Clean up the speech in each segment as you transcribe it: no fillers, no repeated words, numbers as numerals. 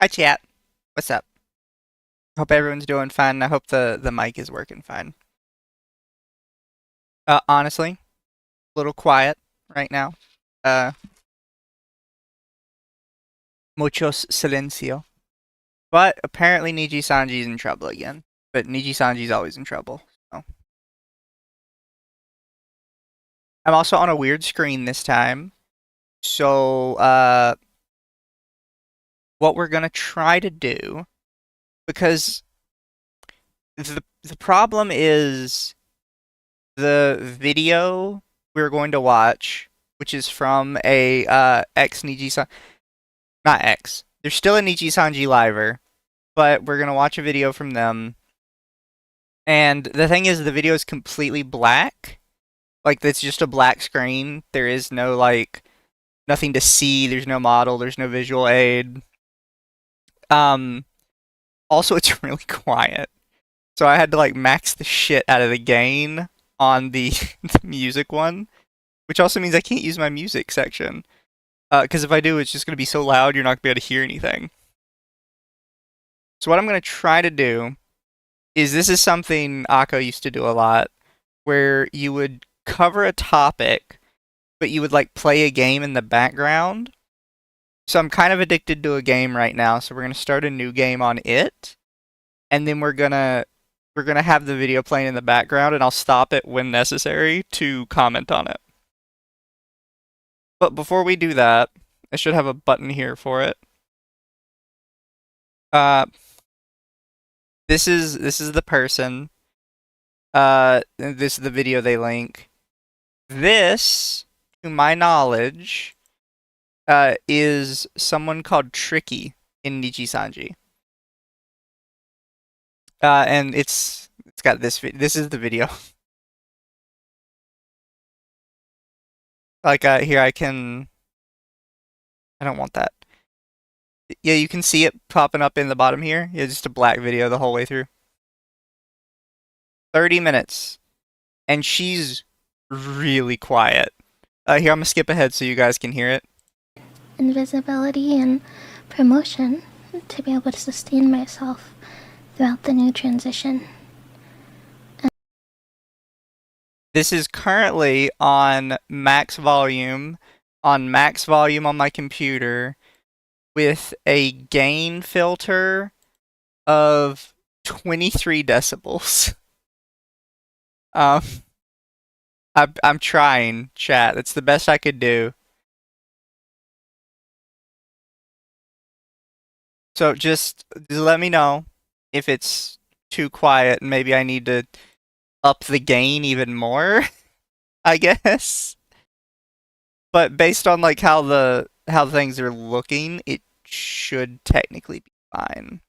Hi, chat. What's up? Hope everyone's doing fine. I hope the mic is working fine. Honestly, a little quiet right now. Uh, muchos silencio. But apparently Nijisanji's in trouble again. But Nijisanji's always in trouble. So. I'm also on a weird screen this time. So, what we're gonna try to do, because the problem is the video we're going to watch, which is from a ex Nijisan, not X. There's still a Nijisanji Liver, but we're gonna watch a video from them. And the thing is, the video is completely black. Like it's just a black screen. There is no like nothing to see. There's no model. There's no visual aid. Um. Also, it's really quiet. So I had to like max the shit out of the gain on the, the music one, which also means I can't use my music section. Because if I do, it's just gonna be so loud you're not gonna be able to hear anything. So what I'm gonna try to do is this is something Akko used to do a lot, where you would cover a topic, but you would like play a game in the background. So I'm kind of addicted to a game right now, so we're gonna start a new game on it, and then we're gonna have the video playing in the background, and I'll stop it when necessary to comment on it. But before we do that, I should have a button here for it. Uh, this is the person. This is the video they link. This, to my knowledge, is someone called Tricky in Nijisanji. And it's got this. This is the video. Like here, I can. I don't want that. Yeah, you can see it popping up in the bottom here. Yeah, just a black video the whole way through. 30 minutes, and she's really quiet. Here, I'm gonna skip ahead so you guys can hear it. Invisibility and promotion to be able to sustain myself throughout the new transition. This is currently on max volume on my computer with a gain filter of 23 decibels. Um, I'm trying, chat. That's the best I could do. So just let me know if it's too quiet and maybe I need to up the gain even more, I guess. But based on like how things are looking, it should technically be fine.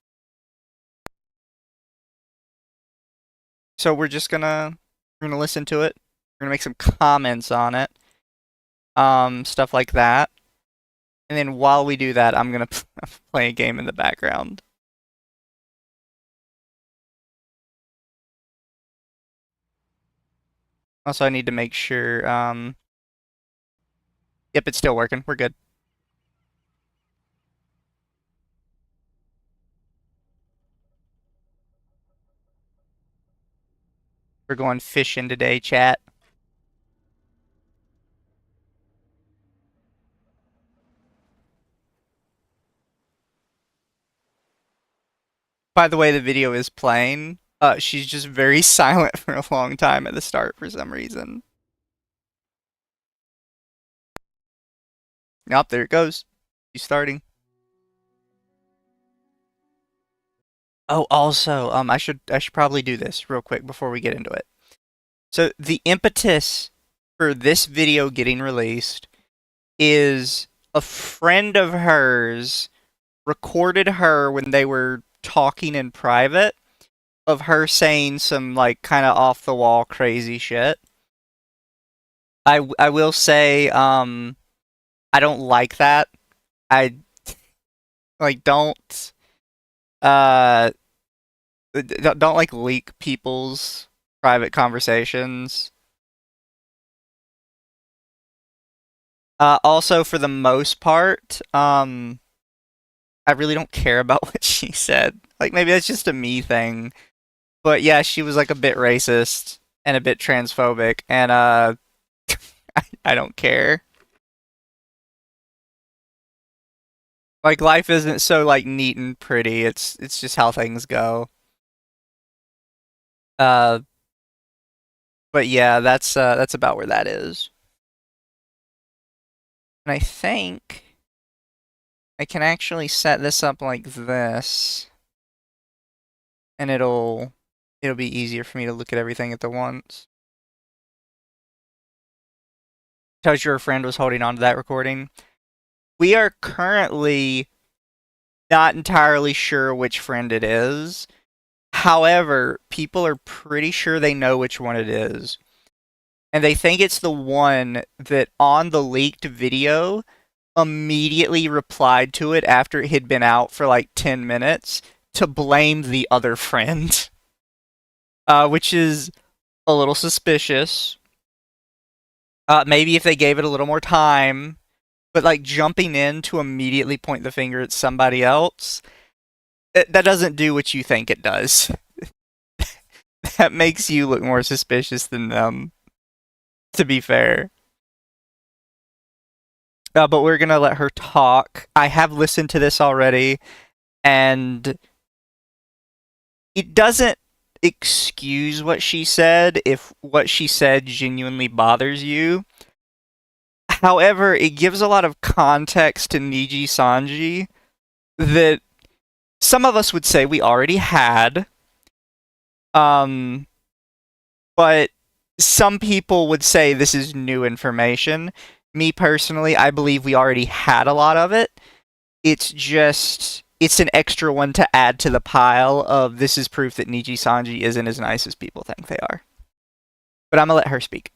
So we're gonna listen to it. We're gonna make some comments on it, stuff like that. And then while we do that, I'm gonna play a game in the background. Also, I need to make sure. Yep, it's still working. We're good. We're going fishing today, chat. By the way, the video is playing. She's just very silent for a long time at the start for some reason. Yep, there it goes. She's starting. Oh, also, I should probably do this real quick before we get into it. So the impetus for this video getting released is a friend of hers recorded her when they were talking in private of her saying some like kind of off the wall crazy shit. I will say I don't like that. I like uh don't like leak people's private conversations. Also, for the most part, I really don't care about what she said. Like, maybe that's just a me thing. But yeah, she was like a bit racist and a bit transphobic, and I don't care. Like, life isn't so like neat and pretty. It's just how things go. Uh, but yeah, that's about where that is. And I think I can actually set this up like this, and it'll be easier for me to look at everything at the once. Because your friend was holding on to that recording. We are currently not entirely sure which friend it is. However, people are pretty sure they know which one it is. And they think it's the one that on the leaked video immediately replied to it after it had been out for like 10 minutes to blame the other friend. Which is a little suspicious. Maybe if they gave it a little more time, but like jumping in to immediately point the finger at somebody else, that doesn't do what you think it does. That makes you look more suspicious than them, to be fair. But we're gonna let her talk. I have listened to this already, and it doesn't excuse what she said if what she said genuinely bothers you. However, it gives a lot of context to Nijisanji that some of us would say we already had. But some people would say this is new information. Me personally, I believe we already had a lot of it. It's an extra one to add to the pile of this is proof that Nijisanji isn't as nice as people think they are. But I'm gonna let her speak.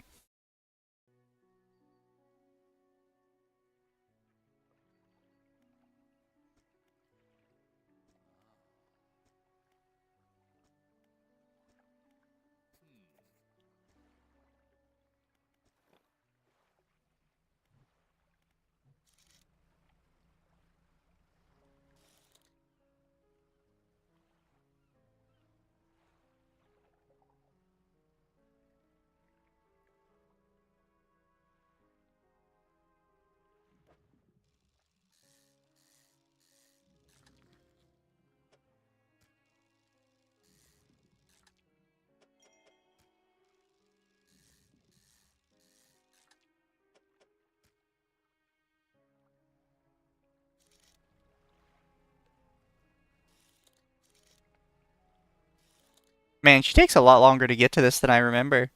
Man, she takes a lot longer to get to this than I remember.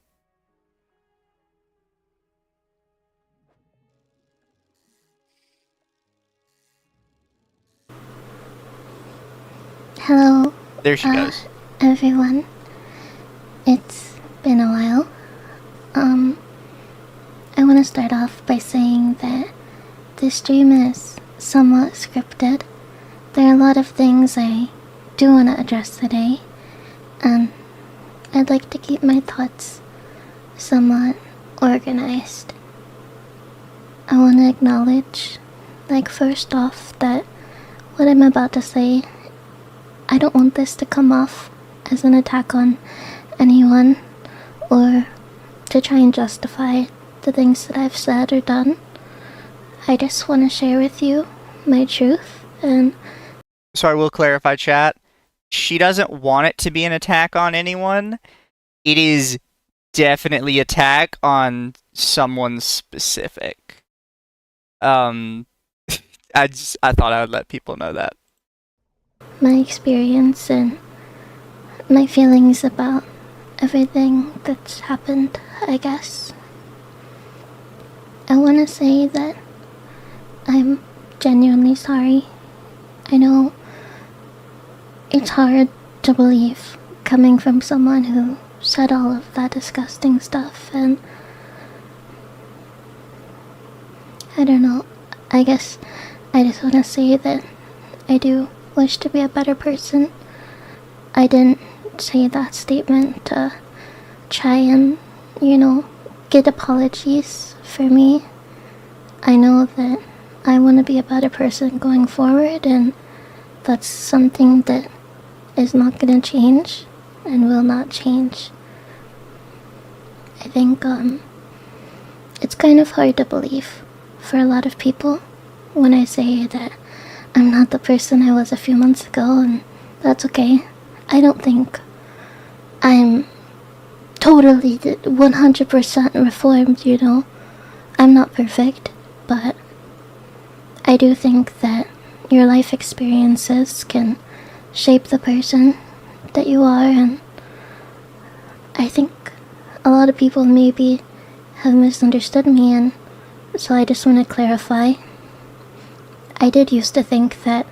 Hello, There she goes. everyone. It's been a while. I want to start off by saying that this stream is somewhat scripted. There are a lot of things I do want to address today, and I'd like to keep my thoughts somewhat organized. I want to acknowledge, first off, that what I'm about to say, I don't want this to come off as an attack on anyone or to try and justify the things that I've said or done. I just want to share with you my truth, and So I will clarify, chat. She doesn't want it to be an attack on anyone. It is definitely attack on someone specific. I thought I would let people know that. my experience and my feelings about everything that's happened, I guess. I want to say that I'm genuinely sorry. I know it's hard to believe coming from someone who said all of that disgusting stuff, and I don't know, I guess I just want to say that I do wish to be a better person. I didn't say that statement to try and, get apologies for me. I know that I want to be a better person going forward, and that's something that is not gonna change and will not change. I think, it's kind of hard to believe for a lot of people when I say that I'm not the person I was a few months ago, and that's okay. I don't think I'm totally 100% reformed, you know. I'm not perfect, but I do think that your life experiences can shape the person that you are, and I think a lot of people maybe have misunderstood me, and so I just want to clarify. I did used to think that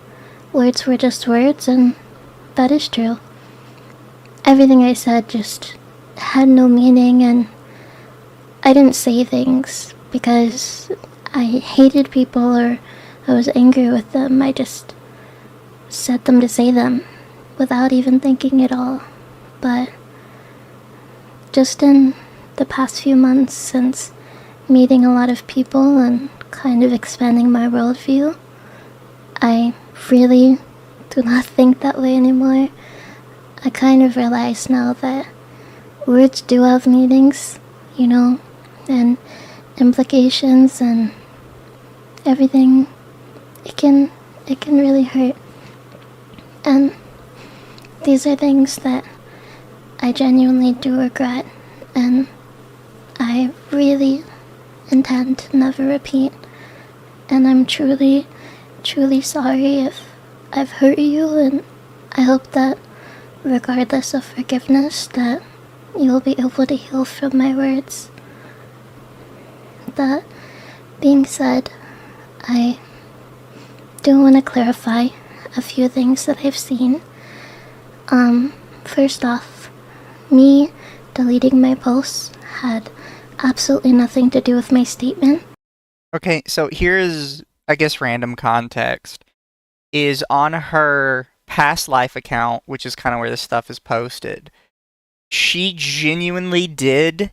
words were just words, and that is true. Everything I said just had no meaning, and I didn't say things because I hated people or I was angry with them. I just said them to say them without even thinking at all. But just in the past few months, since meeting a lot of people and kind of expanding my worldview, I really do not think that way anymore. I kind of realize now that words do have meanings, you know, and implications and everything. It can really hurt. And these are things that I genuinely do regret, and I really intend to never repeat. And I'm truly, truly sorry if I've hurt you, and I hope that regardless of forgiveness, that you'll be able to heal from my words. That being said, I do want to clarify a few things that I've seen. First off, me deleting my posts had absolutely nothing to do with my statement. Okay, so here's, I guess, random context. Is on her past life account, which is kind of where this stuff is posted, she genuinely did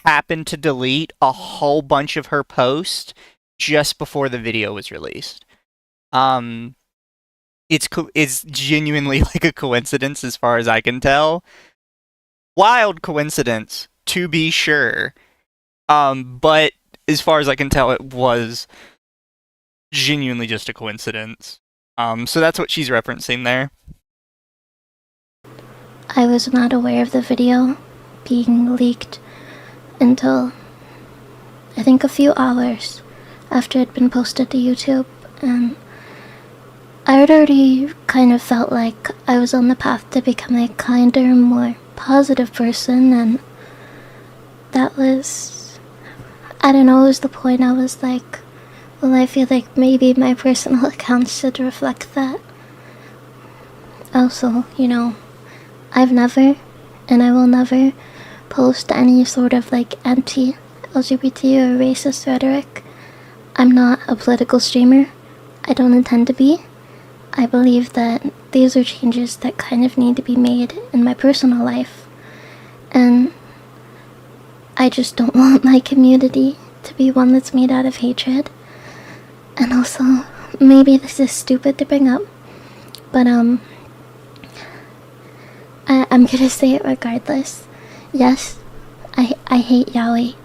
happen to delete a whole bunch of her posts just before the video was released. It's genuinely like a coincidence as far as I can tell. Wild coincidence, to be sure. But as far as I can tell, it was genuinely just a coincidence. So that's what she's referencing there. I was not aware of the video being leaked until I think a few hours after it had been posted to YouTube, and I had already kind of felt like I was on the path to become a kinder, more positive person, and that was, I don't know, it was the point I was like, well, I feel like maybe my personal account should reflect that. Also, you know, I've never, and I will never, post any sort of like anti-LGBT or racist rhetoric. I'm not a political streamer. I don't intend to be. I believe that these are changes that kind of need to be made in my personal life. And I just don't want my community to be one that's made out of hatred. And also, maybe this is stupid to bring up, but I'm gonna say it regardless. Yes, I hate yaoi.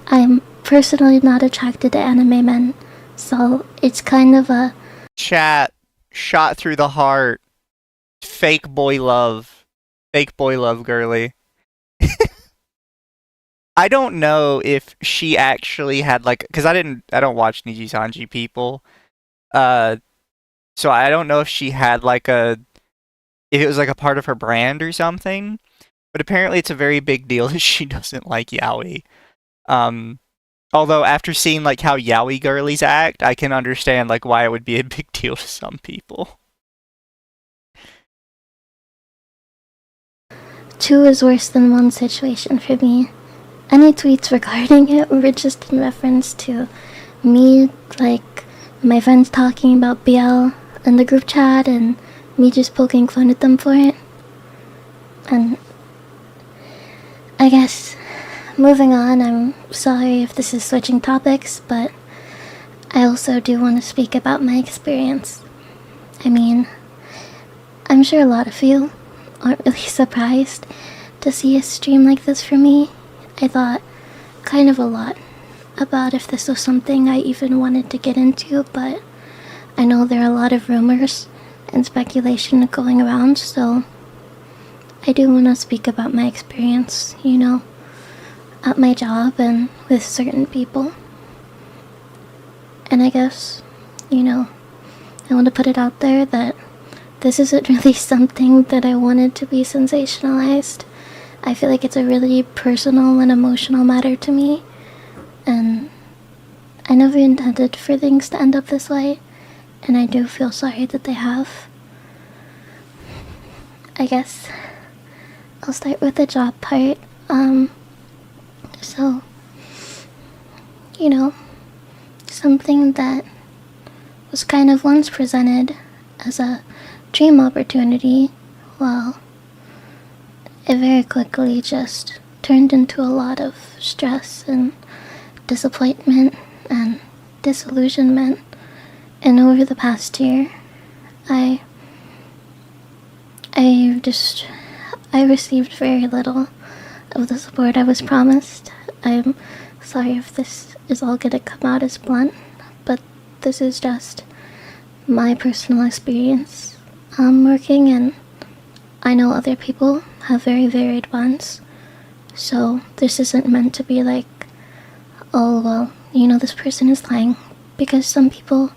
I'm personally not attracted to anime men, so it's kind of a... Chat, shot through the heart. Fake boy love. Fake boy love, girly. I don't know if she actually had like, because I don't watch Nijisanji people, so I don't know if she had like if it was like a part of her brand or something, but apparently it's a very big deal that she doesn't like yaoi. Although after seeing like how yaoi girlies act, I can understand like why it would be a big deal to some people. Two is worse than one situation for me. Any tweets regarding it were just in reference to me, like, my friends talking about BL in the group chat and me just poking fun at them for it. And I guess, moving on, I'm sorry if this is switching topics, but I also do want to speak about my experience. I mean, I'm sure a lot of you aren't really surprised to see a stream like this for me. I thought kind of a lot about if this was something I even wanted to get into, but I know there are a lot of rumors and speculation going around, so I do want to speak about my experience, at my job and with certain people. And I guess, I want to put it out there that this isn't really something that I wanted to be sensationalized. I feel like it's a really personal and emotional matter to me, and I never intended for things to end up this way, and I do feel sorry that they have. I guess I'll start with the job part. So, something that was kind of once presented as a dream opportunity, well, it very quickly just turned into a lot of stress and disappointment and disillusionment. And over the past year, I received very little of the support I was promised. I'm sorry if this is all gonna come out as blunt, but this is just my personal experience working, and I know other people have very varied ones. So this isn't meant to be like, oh, well, this person is lying, because some people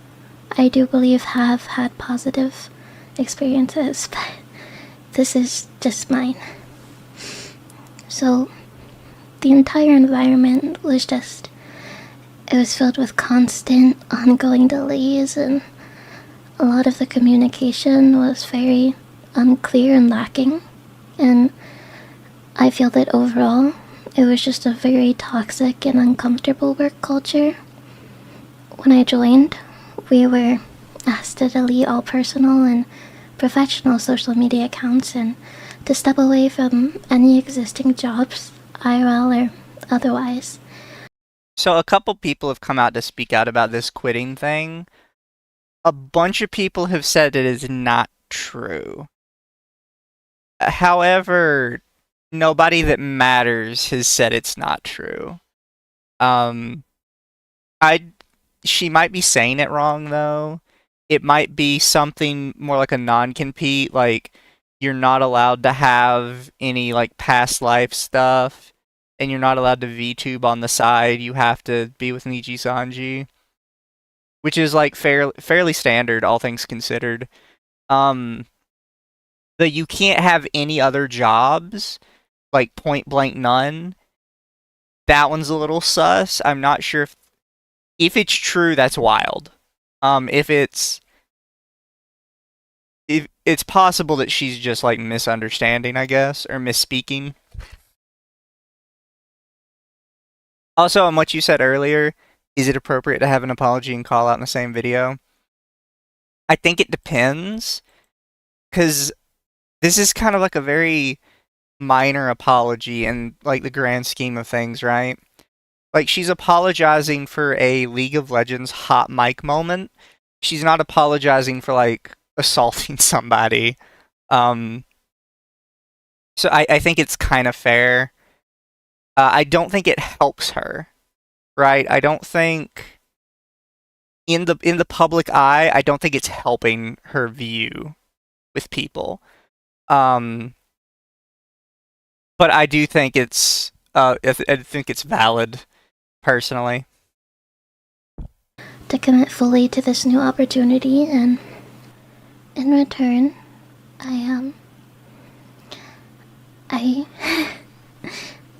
I do believe have had positive experiences, but this is just mine. So the entire environment was just, it was filled with constant ongoing delays, and a lot of the communication was very unclear and lacking. And I feel that overall, it was just a very toxic and uncomfortable work culture. When I joined, we were asked to delete all personal and professional social media accounts and to step away from any existing jobs, IRL or otherwise. So a couple people have come out to speak out about this quitting thing. A bunch of people have said it is not true. However, nobody that matters has said it's not true. Um, she might be saying it wrong though. It might be something more like a non-compete, like you're not allowed to have any like past life stuff, and you're not allowed to VTube on the side. You have to be with Nijisanji, which is like fairly standard, all things considered. Um, the you can't have any other jobs, like point blank none. That one's a little sus. I'm not sure if it's true. That's wild. If it's possible that she's just like misunderstanding, I guess, or misspeaking. Also, on what you said earlier, is it appropriate to have an apology and call out in the same video? I think it depends, because this is kind of like a very minor apology in like the grand scheme of things, right? Like she's apologizing for a League of Legends hot mic moment. She's not apologizing for like assaulting somebody. Um, so I think it's kind of fair. I don't think it helps her, right? I don't think in the public eye, I don't think it's helping her view with people. But I do think it's I think it's valid personally. To commit fully to this new opportunity, and in return, I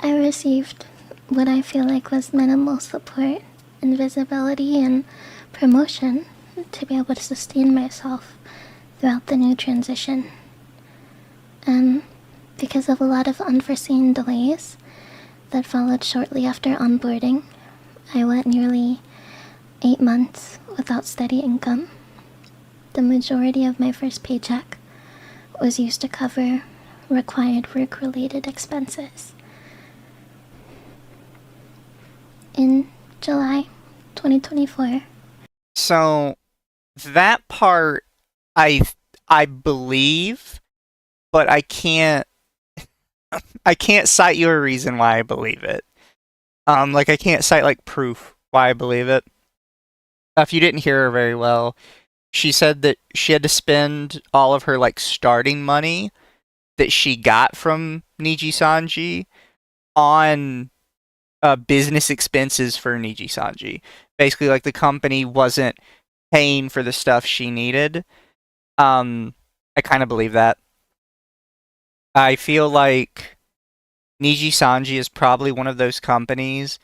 I received what I feel like was minimal support and visibility and promotion to be able to sustain myself throughout the new transition. And because of a lot of unforeseen delays that followed shortly after onboarding, I went nearly 8 months without steady income. The majority of my first paycheck was used to cover required work-related expenses. In July 2024. So that part, I I believe, but I can't cite you a reason why I believe it. Like I can't cite like proof why I believe it. If you didn't hear her very well, she said that she had to spend all of her like starting money that she got from Nijisanji on business expenses for Nijisanji. Basically, like the company wasn't paying for the stuff she needed. Um, I kind of believe that. I feel like Nijisanji is probably one of those companies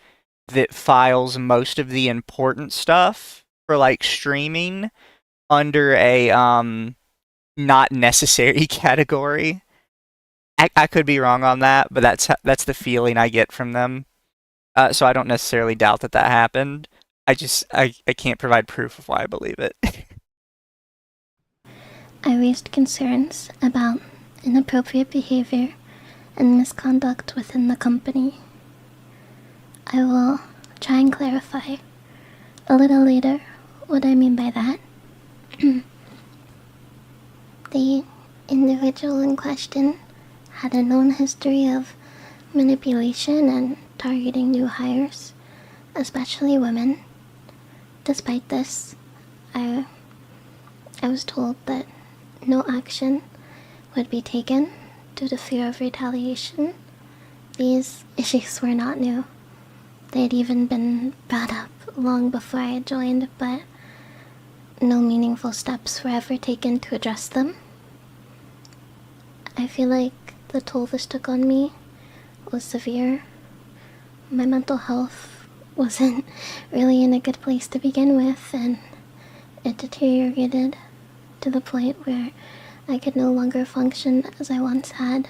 that files most of the important stuff for like streaming under a not necessary category. I could be wrong on that, but that's the feeling I get from them. So I don't necessarily doubt that that happened. I can't provide proof of why I believe it. I raised concerns about inappropriate behavior and misconduct within the company. I will try and clarify a little later what I mean by that. The individual in question had a known history of manipulation and targeting new hires, especially women. Despite this, I was told that no action would be taken due to fear of retaliation. These issues were not new. They had even been brought up long before I had joined, but no meaningful steps were ever taken to address them. I feel like the toll this took on me was severe. My mental health wasn't really in a good place to begin with, and it deteriorated to the point where I could no longer function as I once had.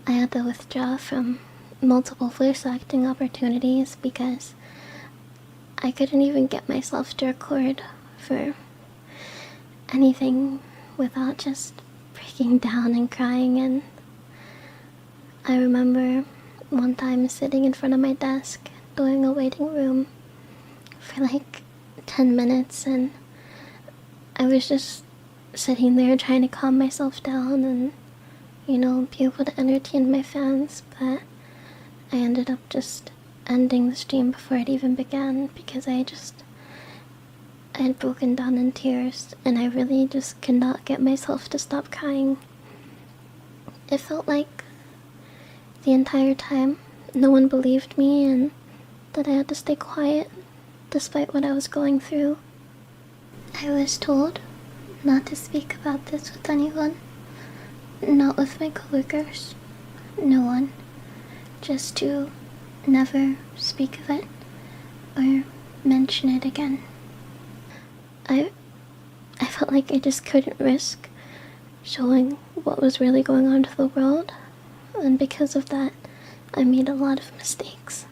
I had to withdraw from multiple voice acting opportunities because I couldn't even get myself to record for anything without just breaking down and crying. And I remember one time sitting in front of my desk doing a waiting room for like 10 minutes, and I was just sitting there trying to calm myself down and, be able to entertain my fans, but I ended up just ending the stream before it even began because I had broken down in tears, and I really just could not get myself to stop crying. It felt like the entire time no one believed me and that I had to stay quiet despite what I was going through. I was told not to speak about this with anyone, not with my coworkers, no one, just to never speak of it or mention it again. I felt like I just couldn't risk showing what was really going on to the world, and because of that, I made a lot of mistakes.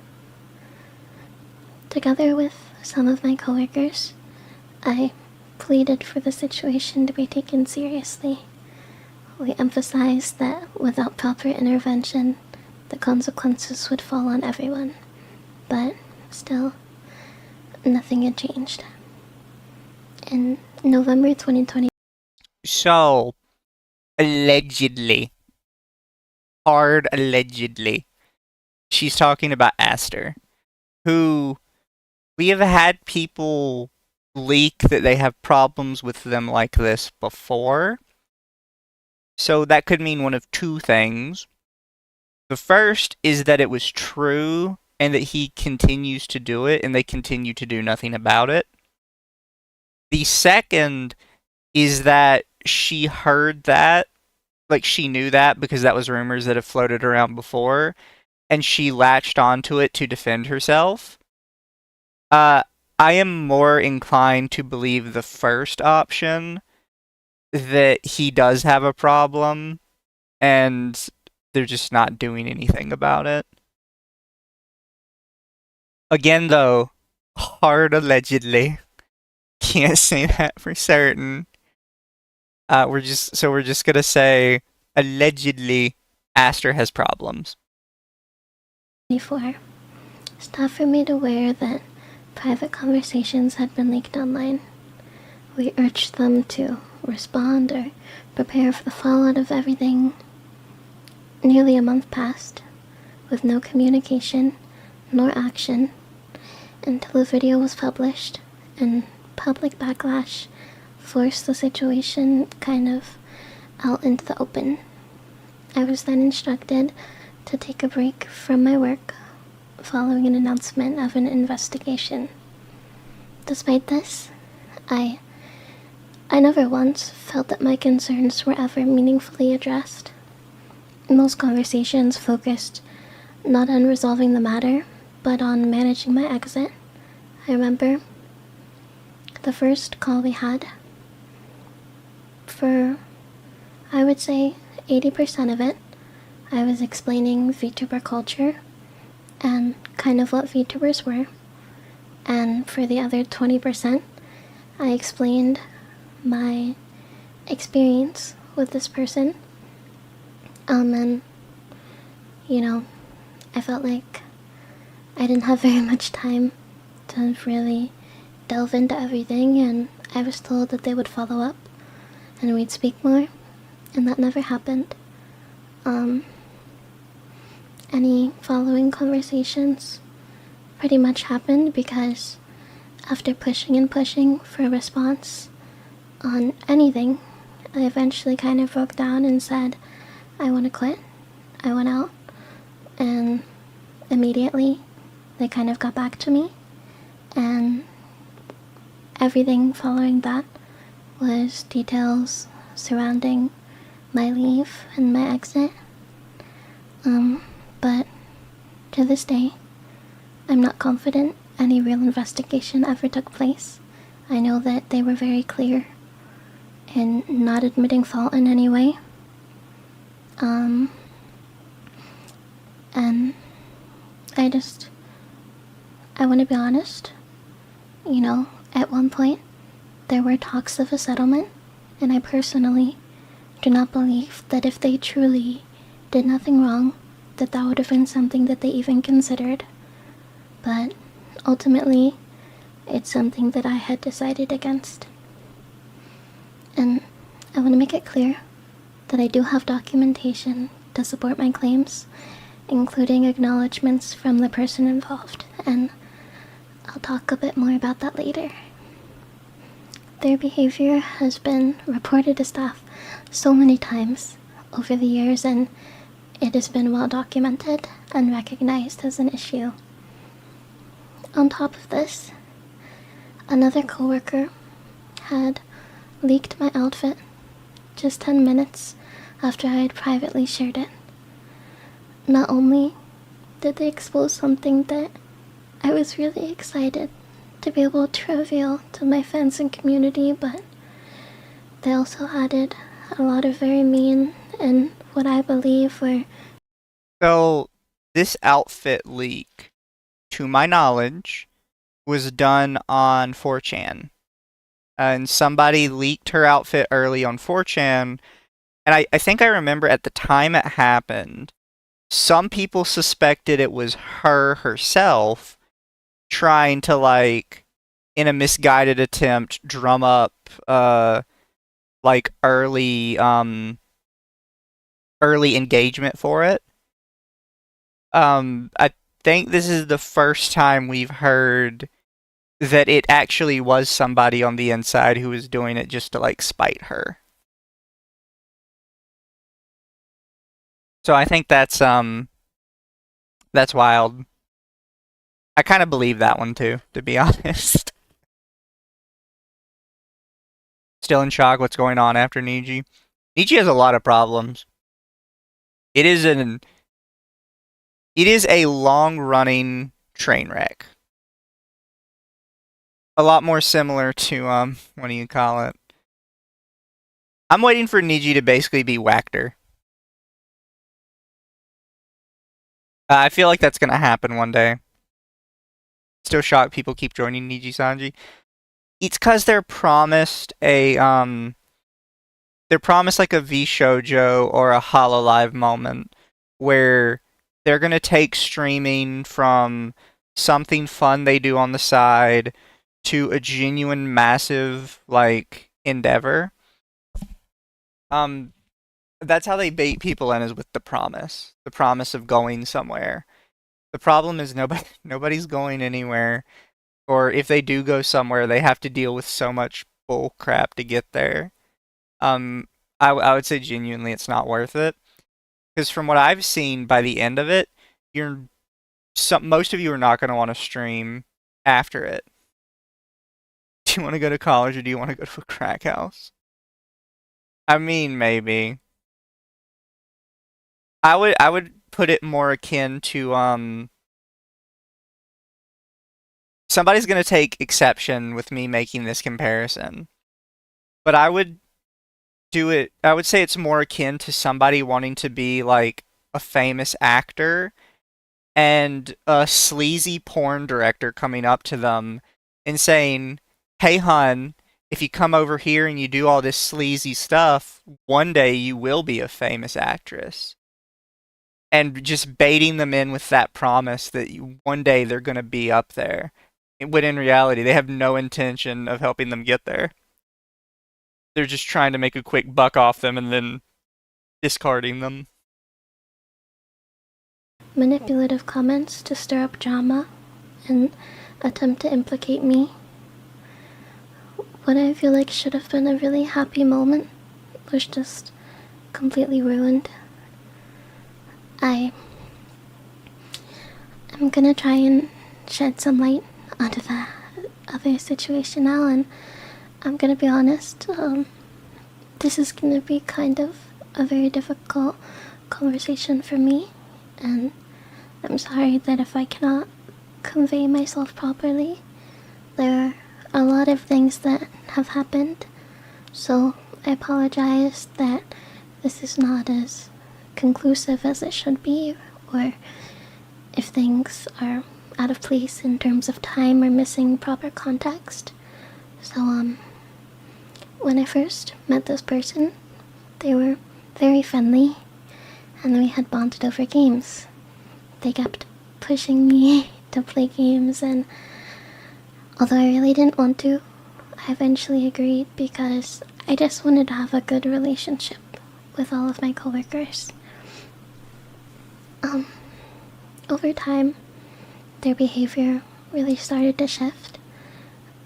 Together with some of my coworkers, I pleaded for the situation to be taken seriously. We emphasized that without proper intervention, the consequences would fall on everyone. But still, nothing had changed. In November 2020, So, allegedly, hard allegedly, she's talking about Aster, who we have had people leak that they have problems with them like this before. So that could mean one of two things. The first is that it was true and that he continues to do it and they continue to do nothing about it. The second is that she heard that, like she knew that because that was rumors that have floated around before, and she latched onto it to defend herself. Uh, I am more inclined to believe the first option, that he does have a problem and they're just not doing anything about it. Again, though, hard allegedly. Can't say that for certain. We're just gonna say allegedly Aster has problems. staff were made aware that private conversations had been leaked online. We urged them to respond or prepare for the fallout of everything. Nearly a month passed, with no communication nor action, until the video was published, and public backlash forced the situation kind of out into the open. I was then instructed to take a break from my work following an announcement of an investigation. Despite this, I never once felt that my concerns were ever meaningfully addressed. Most conversations focused not on resolving the matter, but on managing my exit. I remember the first call we had. For, I would say, 80% of it, I was explaining VTuber culture and kind of what VTubers were. And for the other 20%, I explained my experience with this person. And, I felt like I didn't have very much time to really delve into everything, and I was told that they would follow up and we'd speak more, and that never happened. Any following conversations pretty much happened because after pushing and pushing for a response on anything, I eventually kind of broke down and said, I want to quit. I went out, and immediately they kind of got back to me, and everything following that was details surrounding my leave and my exit. But to this day, I'm not confident any real investigation ever took place. I know that they were very clear in not admitting fault in any way. And I want to be honest. At one point, there were talks of a settlement, and I personally do not believe that if they truly did nothing wrong, that would have been something that they even considered. But ultimately, it's something that I had decided against. And I want to make it clear that I do have documentation to support my claims, including acknowledgements from the person involved, and I'll talk a bit more about that later. Their behavior has been reported to staff so many times over the years, and it has been well documented and recognized as an issue. On top of this, another coworker had leaked my outfit just 10 minutes after I had privately shared it. Not only did they expose something that I was really excited to be able to reveal to my fans and community, but they also added a lot of very mean and what I believe were... So, this outfit leak, to my knowledge, was done on 4chan. And somebody leaked her outfit early on 4chan, and I think I remember at the time it happened, some people suspected it was her herself trying to, in a misguided attempt, drum up, early engagement for it. I think this is the first time we've heard that it actually was somebody on the inside who was doing it just to, spite her. So I think that's wild. I kind of believe that one too, to be honest. Still in shock what's going on after Niji. Niji has a lot of problems. It is a long-running train wreck. A lot more similar to, what do you call it? I'm waiting for Niji to basically be Whackter. I feel like that's gonna happen one day. Still shocked people keep joining Nijisanji. It's cause they're promised a V shoujo or a Hololive moment where they're gonna take streaming from something fun they do on the side to a genuine, massive, like, endeavor, um, that's how they bait people in, is with the promise of going somewhere. The problem is nobody's going anywhere, or if they do go somewhere, they have to deal with so much bull crap to get there. Um, I would say genuinely, it's not worth it. Because from what I've seen, by the end of it, you're most of you are not going to want to stream after it. Do you want to go to college or do you want to go to a crack house? I mean, maybe. I would put it more akin to somebody's going to take exception with me making this comparison. But I would say it's more akin to somebody wanting to be like a famous actor and a sleazy porn director coming up to them and saying, "Hey, hun, if you come over here and you do all this sleazy stuff, one day you will be a famous actress." And just baiting them in with that promise that one day they're going to be up there. When in reality, they have no intention of helping them get there. They're just trying to make a quick buck off them and then discarding them. Manipulative comments to stir up drama and attempt to implicate me. What I feel like should have been a really happy moment was just completely ruined. I'm gonna try and shed some light onto the other situation now, and I'm gonna be honest, this is gonna be kind of a very difficult conversation for me, and I'm sorry that if I cannot convey myself properly. There are a lot of things that have happened, so I apologize that this is not as conclusive as it should be, or if things are out of place in terms of time or missing proper context. So, when I first met this person, they were very friendly, and we had bonded over games. They kept pushing me to play games, and although I really didn't want to, I eventually agreed because I just wanted to have a good relationship with all of my coworkers. Over time, their behavior really started to shift.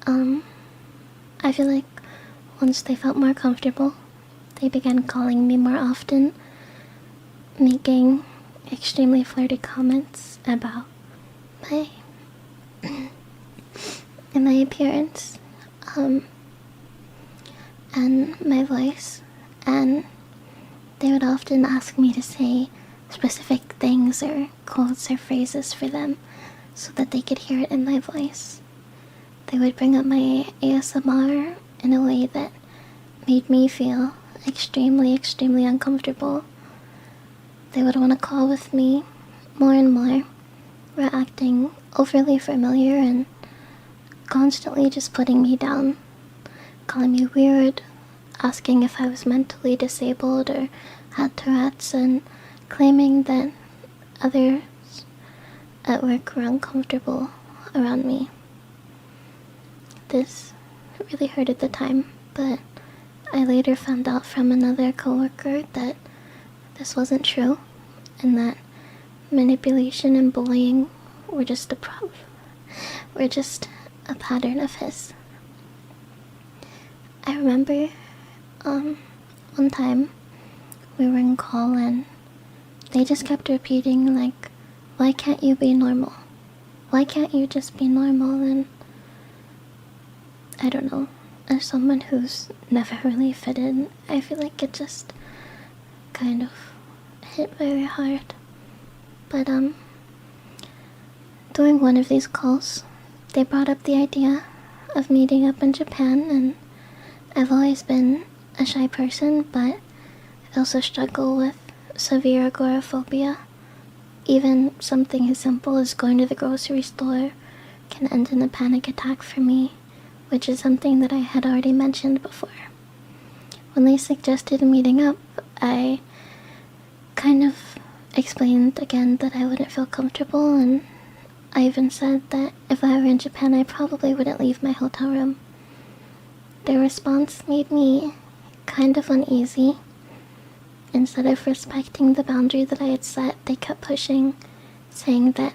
I feel like once they felt more comfortable, they began calling me more often, making extremely flirty comments about my and my appearance, and my voice, and they would often ask me to say specific things or quotes or phrases for them so that they could hear it in my voice. They would bring up my ASMR in a way that made me feel extremely, extremely uncomfortable. They would want to call with me more and more, were acting overly familiar and constantly just putting me down, calling me weird, asking if I was mentally disabled or had Tourette's, and claiming that others at work were uncomfortable around me. This really hurt at the time, but I later found out from another coworker that this wasn't true, and that manipulation and bullying were just a pattern of his. I remember, one time we were in call and they just kept repeating, like, why can't you be normal? Why can't you just be normal? And I don't know, as someone who's never really fit in, I feel like it just kind of hit very hard. But, during one of these calls, they brought up the idea of meeting up in Japan, and I've always been a shy person, but I also struggle with severe agoraphobia. Even something as simple as going to the grocery store can end in a panic attack for me, which is something that I had already mentioned before. When they suggested meeting up, I kind of explained again that I wouldn't feel comfortable, and I even said that if I were in Japan, I probably wouldn't leave my hotel room. Their response made me kind of uneasy. Instead of respecting the boundary that I had set, they kept pushing, saying that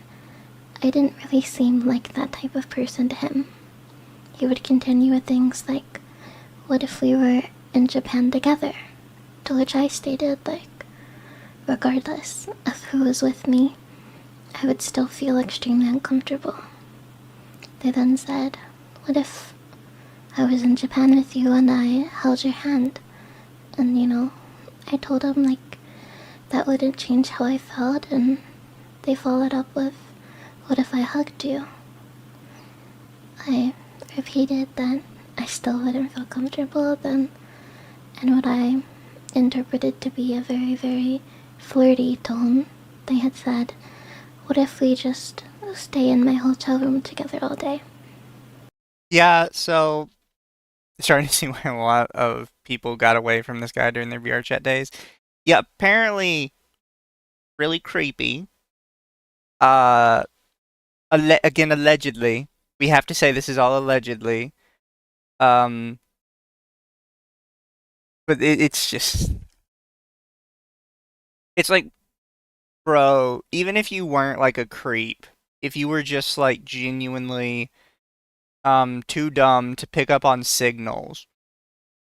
I didn't really seem like that type of person to him. He would continue with things like, what if we were in Japan together? To which I stated, like, regardless of who was with me, I would still feel extremely uncomfortable. They then said, what if I was in Japan with you and I held your hand? And I told them, like, that wouldn't change how I felt, and they followed up with, what if I hugged you? I repeated that I still wouldn't feel comfortable then, and what I interpreted to be a very, very flirty tone, they had said, what if we just stay in my hotel room together all day? Yeah, so starting to see why a lot of people got away from this guy during their VR chat days. Yeah, apparently really creepy. Uh, again, allegedly. We have to say this is all allegedly. Um, but it's just, it's like, bro, even if you weren't like a creep, if you were just like genuinely too dumb to pick up on signals,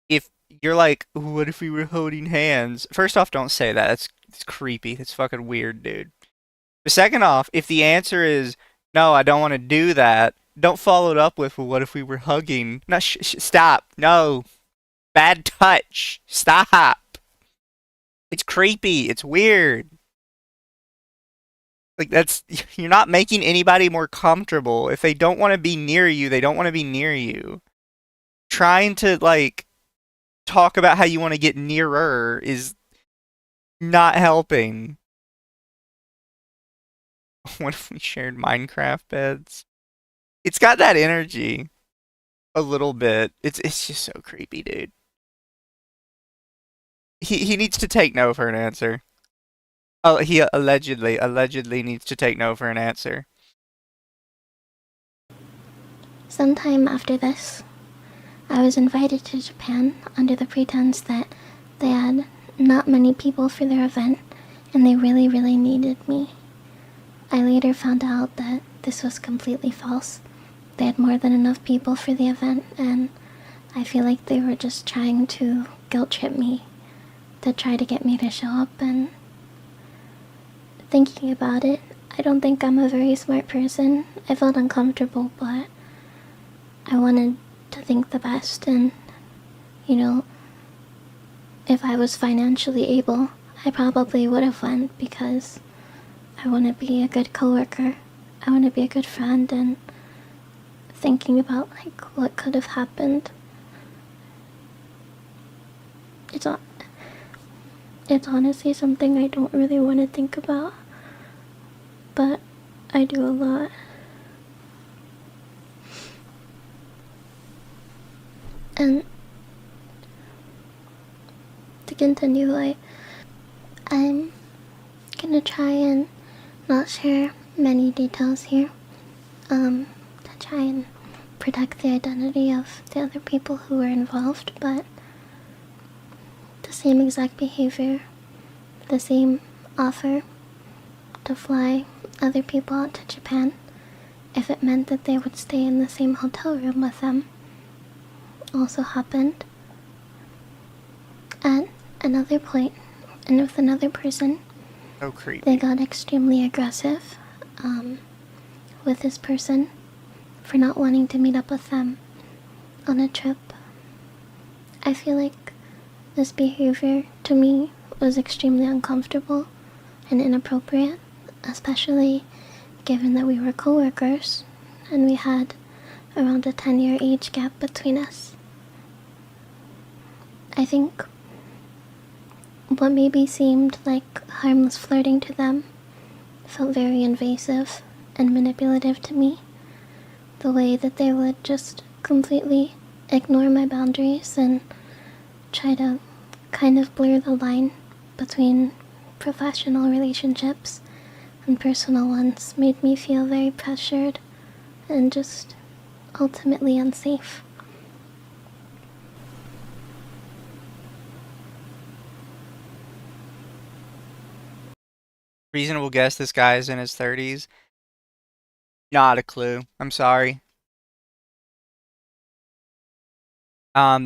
if you're like, what if we were holding hands? First off, don't say that. It's creepy. That's fucking weird, dude. But second off, if the answer is no, I don't want to do that, don't follow it up with, well, what if we were hugging? No, stop. No. Bad touch. Stop. It's creepy. It's weird. Like, that's, you're not making anybody more comfortable. If they don't want to be near you, they don't want to be near you. Trying to, like, talk about how you want to get nearer is not helping. What if we shared Minecraft beds? It's got that energy a little bit. It's just so creepy, dude. He needs to take no for an answer. Oh, he allegedly needs to take no for an answer. Sometime after this, I was invited to Japan under the pretense that they had not many people for their event and they really, really needed me. I later found out that this was completely false. They had more than enough people for the event, and I feel like they were just trying to guilt trip me to try to get me to show up. And thinking about it, I don't think I'm a very smart person. I felt uncomfortable, but I wanted to think the best, and if I was financially able, I probably would have went because I want to be a good coworker. I want to be a good friend, and thinking about like what could have happened, it's honestly something I don't really want to think about, but I do a lot. And to continue, I'm gonna try and not share many details here, to try and protect the identity of the other people who were involved, but the same exact behavior, the same offer to fly other people out to Japan if it meant that they would stay in the same hotel room with them also happened. At another point, and with another person, So creepy. they got extremely aggressive with this person for not wanting to meet up with them on a trip. I feel like this behavior to me was extremely uncomfortable and inappropriate, especially given that we were co-workers and we had around a 10-year age gap between us. I think what maybe seemed like harmless flirting to them felt very invasive and manipulative to me. The way that they would just completely ignore my boundaries and try to kind of blur the line between professional relationships and personal ones made me feel very pressured and just ultimately unsafe. Reasonable guess this guy is in his 30s. Not a clue. I'm sorry. I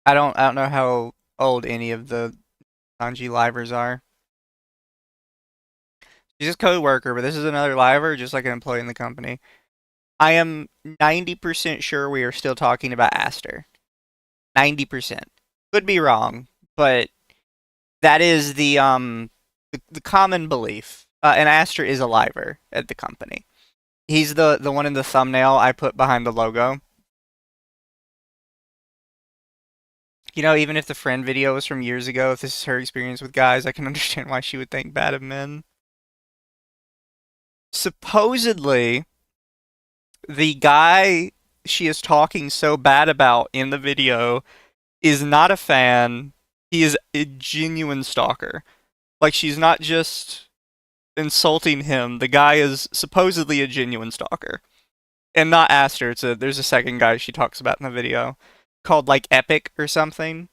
don't know how old any of the Sanji livers are. She's a co-worker, but this is another liver, just like an employee in the company. I am 90% sure we are still talking about Aster. 90%. Could be wrong, but that is the common belief. And Aster is a liver at the company. He's the one in the thumbnail I put behind the logo. You know, even if the friend video was from years ago, if this is her experience with guys, I can understand why she would think bad of men. Supposedly, the guy she is talking so bad about in the video is not a fan. He is a genuine stalker. Like, she's not just insulting him. The guy is supposedly a genuine stalker. And not Aster. There's a second guy she talks about in the video called, like, Epic or something.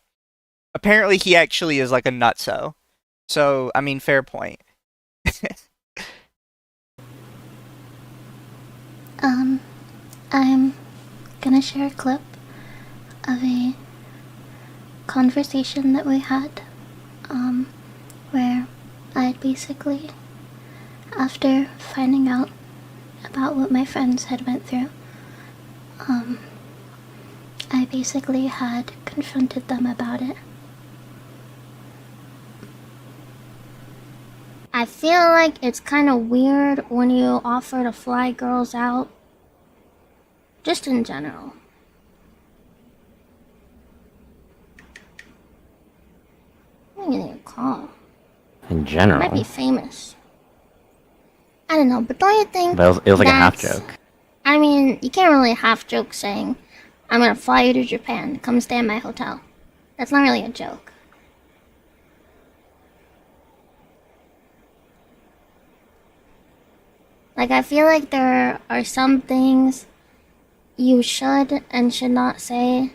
Apparently, he actually is, like, a nutso. So, I mean, fair point. I'm gonna share a clip of a conversation that we had, where I'd basically, after finding out about what my friends had went through, I basically had confronted them about it. I feel like it's kind of weird when you offer to fly girls out. Just in general. I'm getting a call. In general. Might be famous. I don't know, but don't you think But it was like a half joke. I mean, you can't really half joke saying, I'm gonna fly you to Japan, come stay at my hotel. That's not really a joke. Like, I feel like there are some things you should and should not say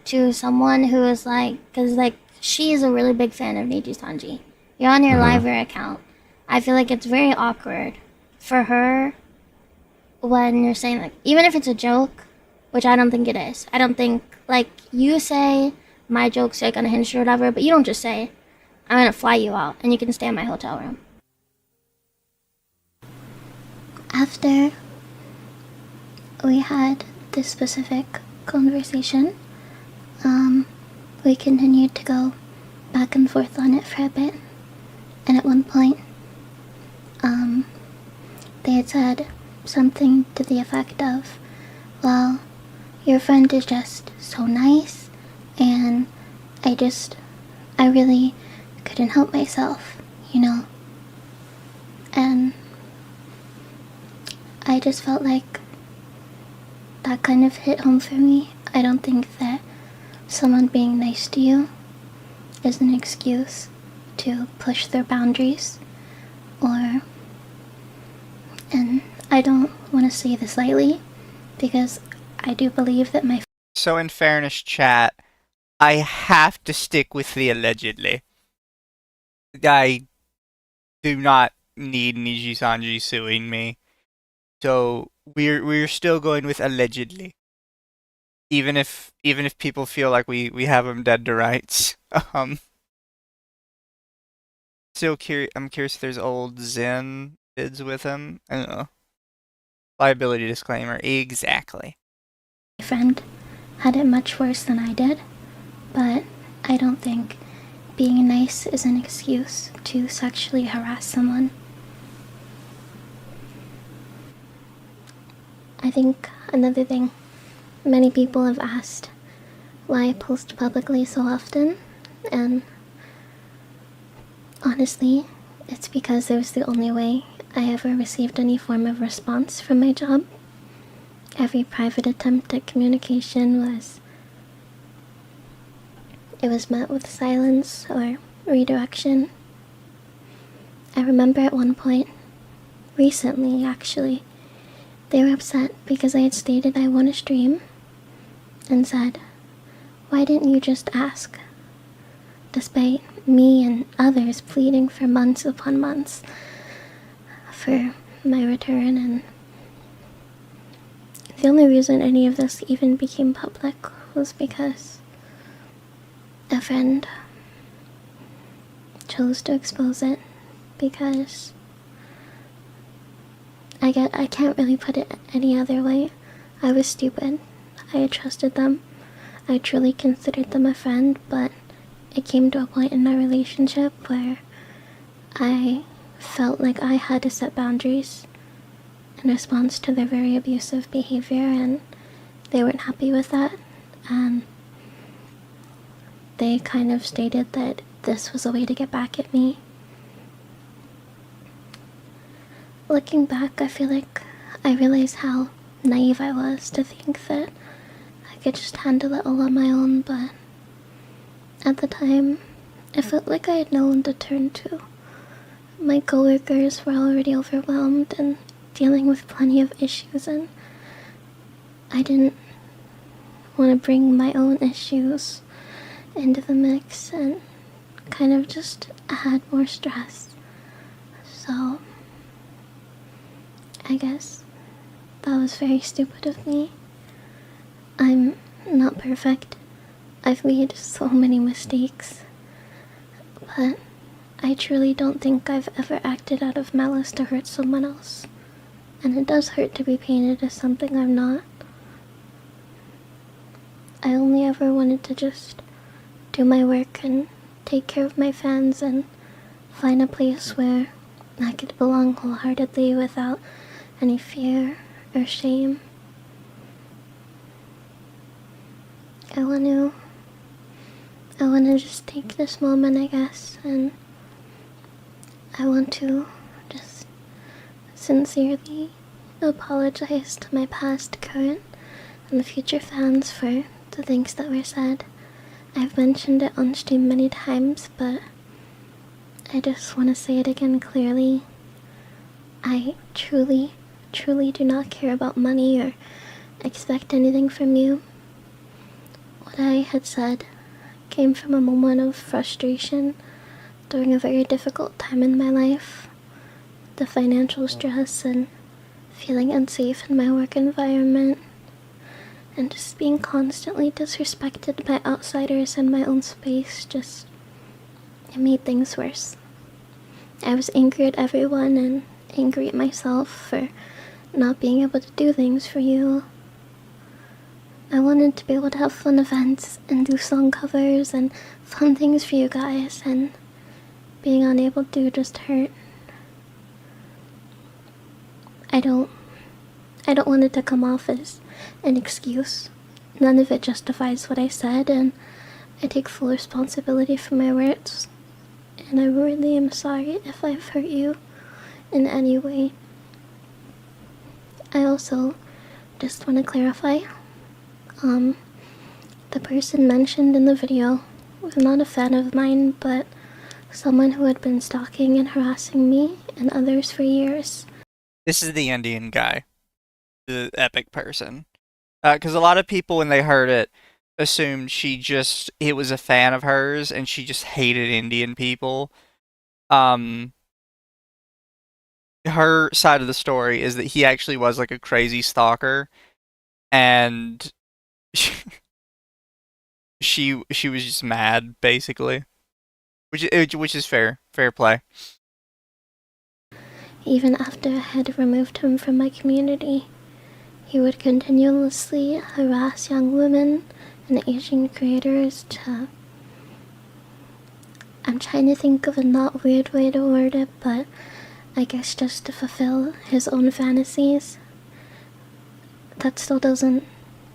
to someone who is like, because like, she is a really big fan of Nijisanji. You're on your Liver account. I feel like it's very awkward for her when you're saying, like, even if it's a joke, which I don't think it is. I don't think, like, you say my joke's like unhinged or whatever, but you don't just say, I'm gonna fly you out and you can stay in my hotel room. After we had this specific conversation, we continued to go back and forth on it for a bit. And at one point, they had said something to the effect of, well, your friend is just so nice, and I really couldn't help myself, you know? And I just felt like that kind of hit home for me. I don't think that someone being nice to you is an excuse to push their boundaries, and I don't want to say this lightly, because I do believe that my... So in fairness, chat, I have to stick with the allegedly. I do not need Nijisanji suing me. So we're still going with allegedly. Even if people feel like we have him dead to rights. Still curious. I'm curious if there's old Zen vids with him. I don't know. Liability disclaimer. Exactly. My friend had it much worse than I did, but I don't think being nice is an excuse to sexually harass someone. I think another thing, many people have asked why I post publicly so often, and honestly, it's because it was the only way I ever received any form of response from my job. Every private attempt at communication was met with silence or redirection. I remember at one point, recently actually, they were upset because I had stated I want to stream and said, "Why didn't you just ask?" Despite me and others pleading for months upon months for my return, and the only reason any of this even became public was because a friend chose to expose it, because I can't really put it any other way. I was stupid. I had trusted them. I truly considered them a friend, but it came to a point in our relationship where I felt like I had to set boundaries in response to their very abusive behavior, and they weren't happy with that. And they kind of stated that this was a way to get back at me. Looking back, I feel like I realized how naive I was to think that I could just handle it all on my own, but at the time, I felt like I had no one to turn to. My coworkers were already overwhelmed and dealing with plenty of issues, and I didn't want to bring my own issues into the mix and kind of just add more stress. So I guess that was very stupid of me. I'm not perfect. I've made so many mistakes, but I truly don't think I've ever acted out of malice to hurt someone else. And it does hurt to be painted as something I'm not. I only ever wanted to just do my work and take care of my fans and find a place where I could belong wholeheartedly without any fear or shame. I want to just take this moment, I guess, and I want to just sincerely apologize to my past, current, and future fans for the things that were said. I've mentioned it on stream many times, but I just want to say it again clearly. I truly do not care about money or expect anything from you. What I had said came from a moment of frustration during a very difficult time in my life. The financial stress and feeling unsafe in my work environment, and just being constantly disrespected by outsiders in my own space, it made things worse. I was angry at everyone and angry at myself for not being able to do things for you. I wanted to be able to have fun events and do song covers and fun things for you guys, and being unable to just hurt. I don't want it to come off as an excuse. None of it justifies what I said, and I take full responsibility for my words. And I really am sorry if I've hurt you in any way. I also just want to clarify, the person mentioned in the video was not a fan of mine, but someone who had been stalking and harassing me and others for years. This is the Indian guy, the epic person. Because a lot of people, when they heard it, assumed it was a fan of hers and she just hated Indian people. Her side of the story is that he actually was like a crazy stalker, and she was just mad, basically, which is fair play. Even after I had removed him from my community, he would continuously harass young women and Asian creators to... I'm trying to think of a not weird way to word it, but I guess just to fulfill his own fantasies. That still doesn't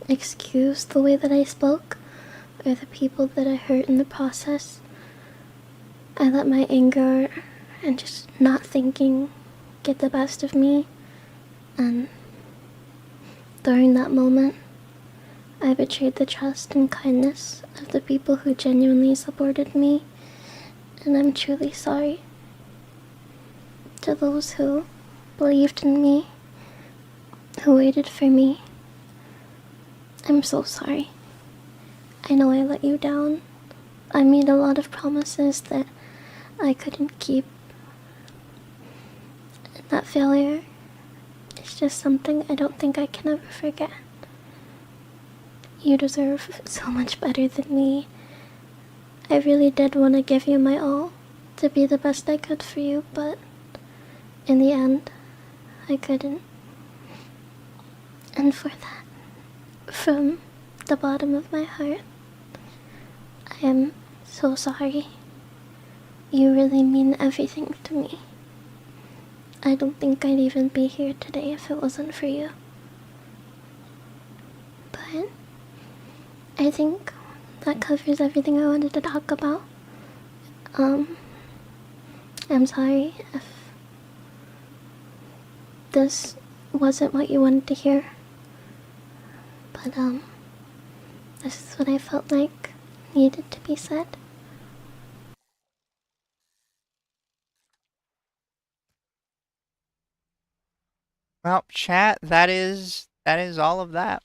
excuse the way that I spoke or the people that I hurt in the process. I let my anger and just not thinking get the best of me, and during that moment, I betrayed the trust and kindness of the people who genuinely supported me, and I'm truly sorry. to those who believed in me, who waited for me. I'm so sorry. I know I let you down. I made a lot of promises that I couldn't keep. And that failure is just something I don't think I can ever forget. You deserve so much better than me. I really did want to give you my all, to be the best I could for you, but in the end, I couldn't. And for that, from the bottom of my heart, I am so sorry. You really mean everything to me. I don't think I'd even be here today if it wasn't for you. But I think that covers everything I wanted to talk about. I'm sorry if this wasn't what you wanted to hear. But, this is what I felt like needed to be said. Well, chat, that is all of that.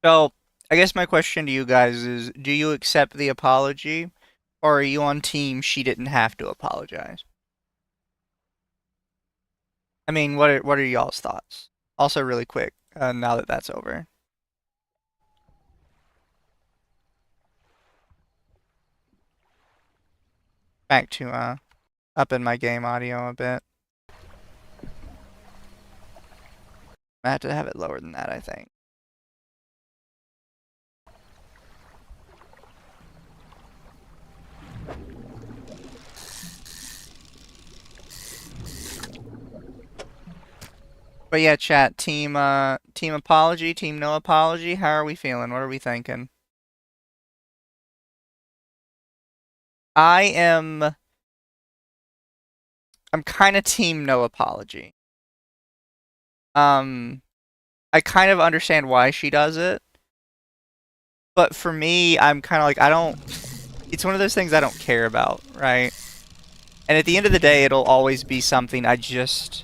So, I guess my question to you guys is, do you accept the apology, or are you on team she didn't have to apologize? I mean, what are y'all's thoughts? Also, really quick, now that that's over. Back to, up in my game audio a bit. I have to have it lower than that, I think. But yeah, chat, team apology, team no apology, how are we feeling? What are we thinking? I'm kind of team no apology. I kind of understand why she does it. But for me, I'm kind of like, it's one of those things I don't care about, right? And at the end of the day, it'll always be something I just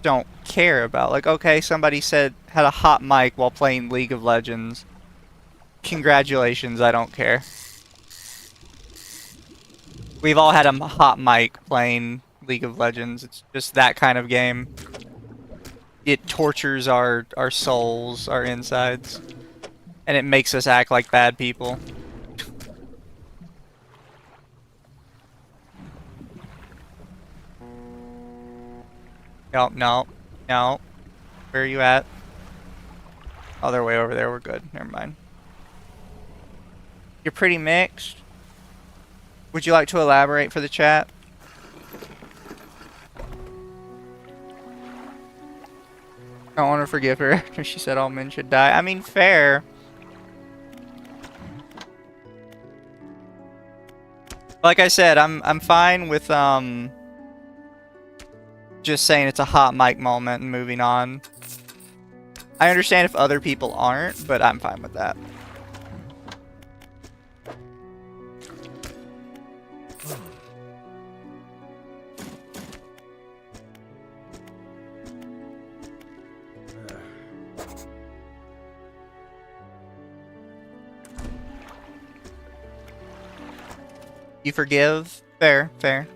don't care about. Like, okay, somebody had a hot mic while playing League of Legends. Congratulations, I don't care. We've all had a hot mic playing League of Legends. It's just that kind of game. It tortures our souls, our insides. And it makes us act like bad people. No, no, no. Where are you at? Oh, they're way over there. We're good. Never mind. You're pretty mixed. Would you like to elaborate for the chat? I want to forgive her after she said all men should die. I mean, fair. Like I said, I'm fine with just saying it's a hot mic moment and moving on. I understand if other people aren't, but I'm fine with that. You forgive? Fair, fair.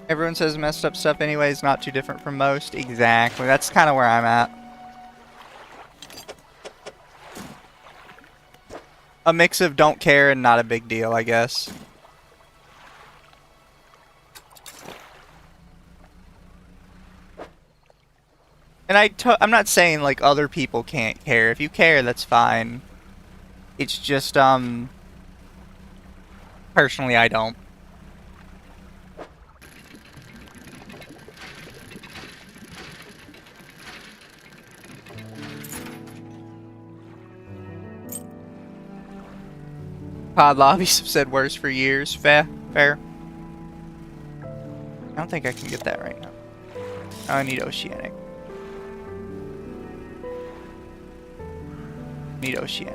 Everyone says messed up stuff anyway is not too different from most. Exactly. That's kind of where I'm at. A mix of don't care and not a big deal, I guess. And I'm not saying like other people can't care. If you care, that's fine. It's just personally I don't. Pod lobbies have said worse for years. Fair. Fair. I don't think I can get that right now. Oh, I need Oceanic. Need Oceanic.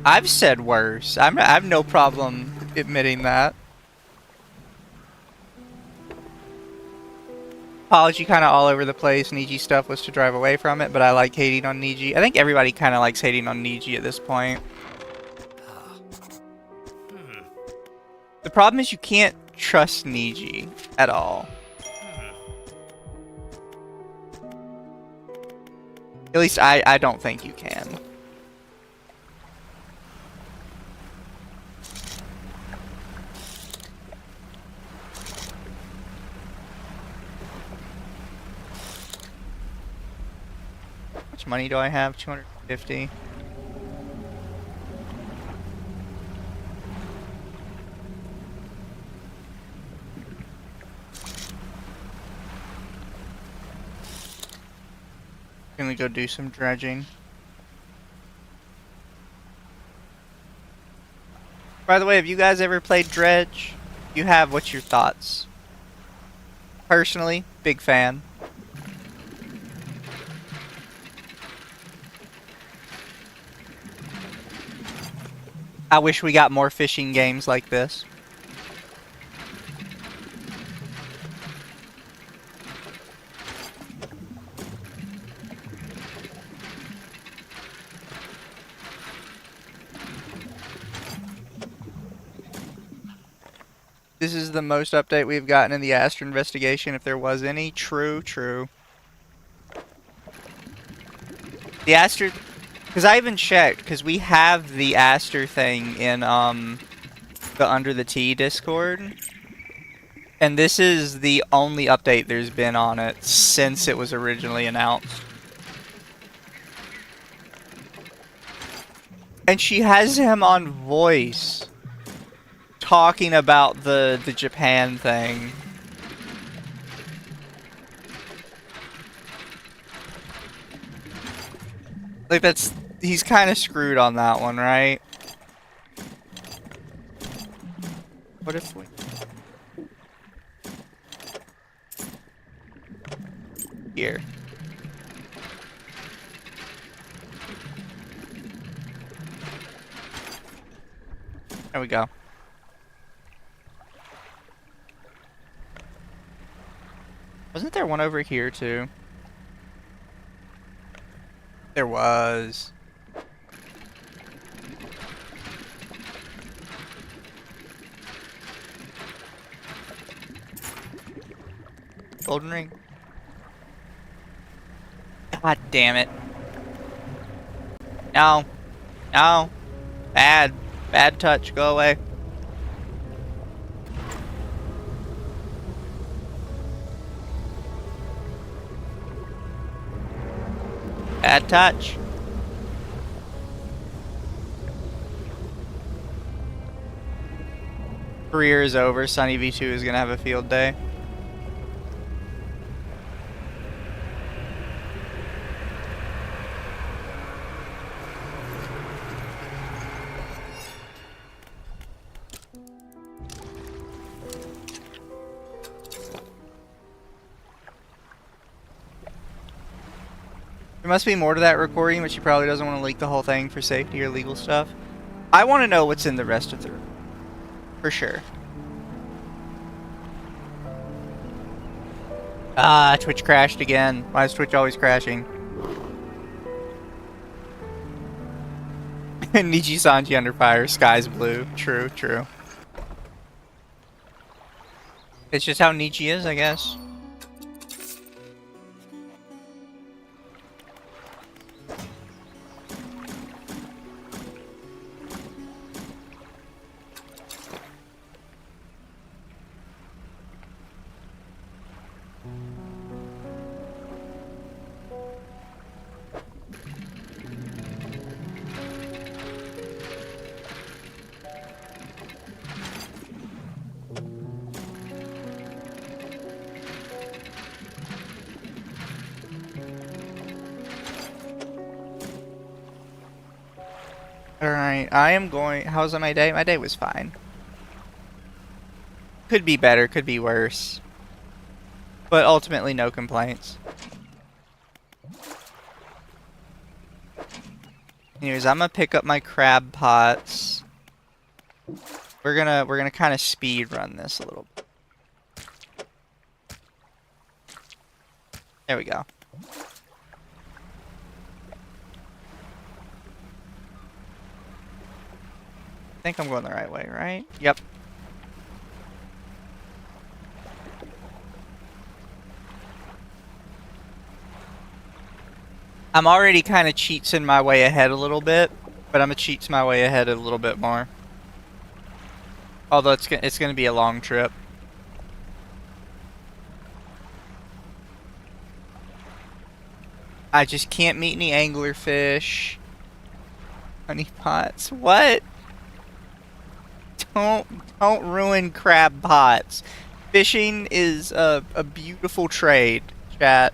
I've said worse. I have no problem admitting that. Apology kind of all over the place. Niji stuff was to drive away from it, but I like hating on Niji. I think everybody kind of likes hating on Niji at this point. The problem is you can't trust Niji at all. At least I don't think you can. How much money do I have? 250. Gonna go do some dredging. By the way, have you guys ever played Dredge? If you have, what's your thoughts? Personally, big fan. I wish we got more fishing games like this. This is the most update we've gotten in the Aster investigation, if there was any. True, true. The Aster... Because I even checked, because we have the Aster thing in, the Under the Tea Discord. And this is the only update there's been on it since it was originally announced. And she has him on voice, talking about the Japan thing. Like, that's... He's kind of screwed on that one, right? What if we... Here. There we go. Wasn't there one over here, too? There was. Golden ring. God damn it. No. No. Bad. Bad touch. Go away. Bad touch. Career is over. Sunny V2 is gonna have a field day. There must be more to that recording, but she probably doesn't want to leak the whole thing for safety or legal stuff. I want to know what's in the rest of the room. For sure. Ah, Twitch crashed again. Why is Twitch always crashing? Nijisanji under fire, sky's blue. True, true. It's just how Niji is, I guess. Alright, I am going... How's my day? My day was fine. Could be better, could be worse. But ultimately, no complaints. Anyways, I'm gonna pick up my crab pots. We're gonna kind of speed run this a little bit. There we go. I think I'm going the right way, right? Yep. I'm already kind of cheatsing my way ahead a little bit, but I'm gonna cheats my way ahead a little bit more. Although it's gonna be a long trip. I just can't meet any anglerfish. Honey pots. What? Don't ruin crab pots. Fishing is a beautiful trade, chat.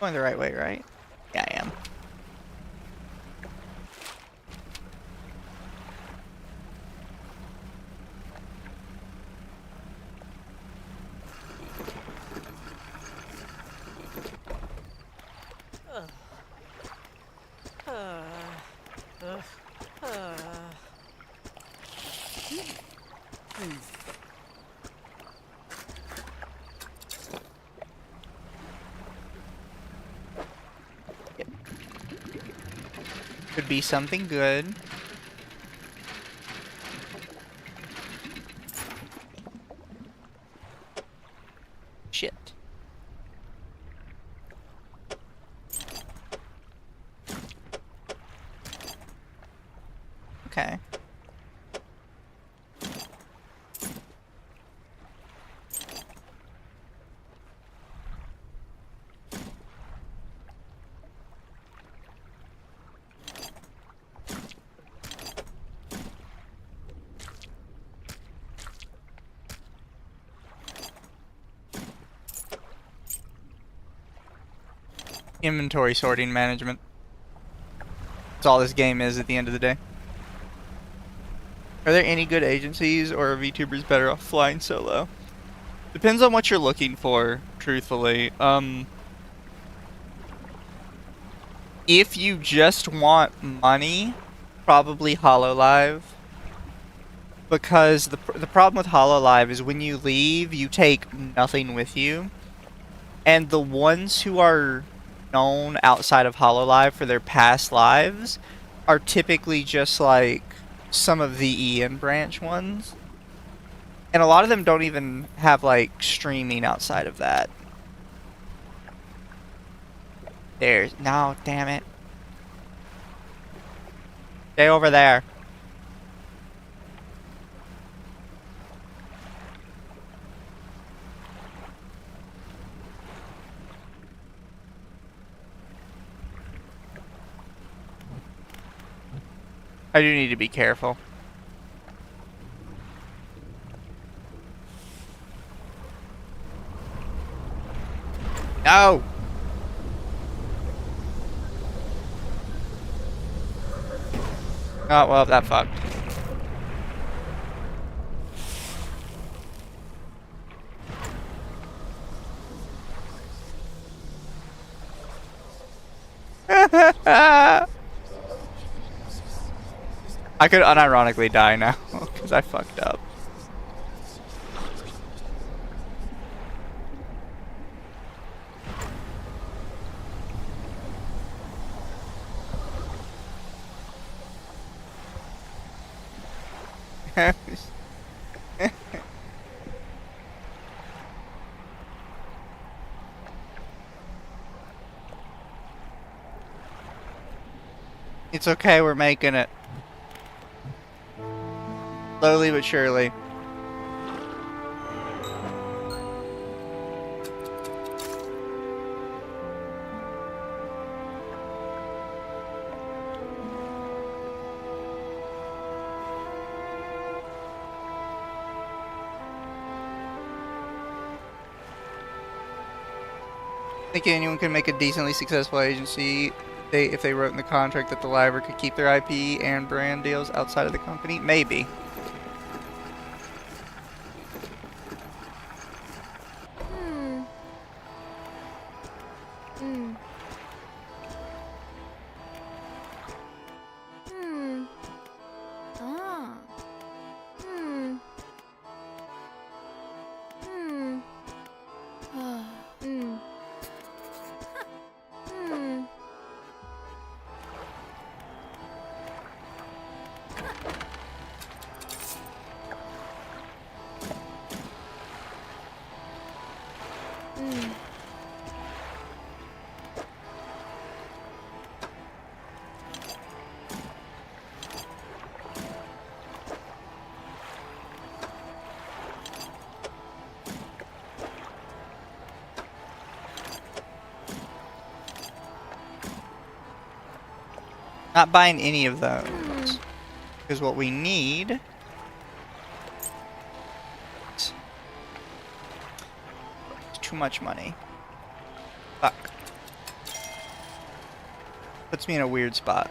Going the right way, right? Yeah, I am. Could be something good. Shit. Okay. Inventory sorting management. That's all this game is at the end of the day. Are there any good agencies, or are VTubers better off flying solo? Depends on what you're looking for, truthfully. If you just want money, probably HoloLive. Because the problem with HoloLive is when you leave, you take nothing with you. And the ones who are known outside of HoloLive for their past lives are typically just like some of the Ian branch ones. And a lot of them don't even have like streaming outside of that. There's no, damn it. Stay over there. I do need to be careful. No! Oh, well, that fucked. I could unironically die now, because I fucked up. It's okay, we're making it. Slowly but surely. think anyone can make a decently successful agency if they wrote in the contract that the library could keep their IP and brand deals outside of the company? Maybe. Not buying any of those. Because what we need... is too much money. Fuck. Puts me in a weird spot.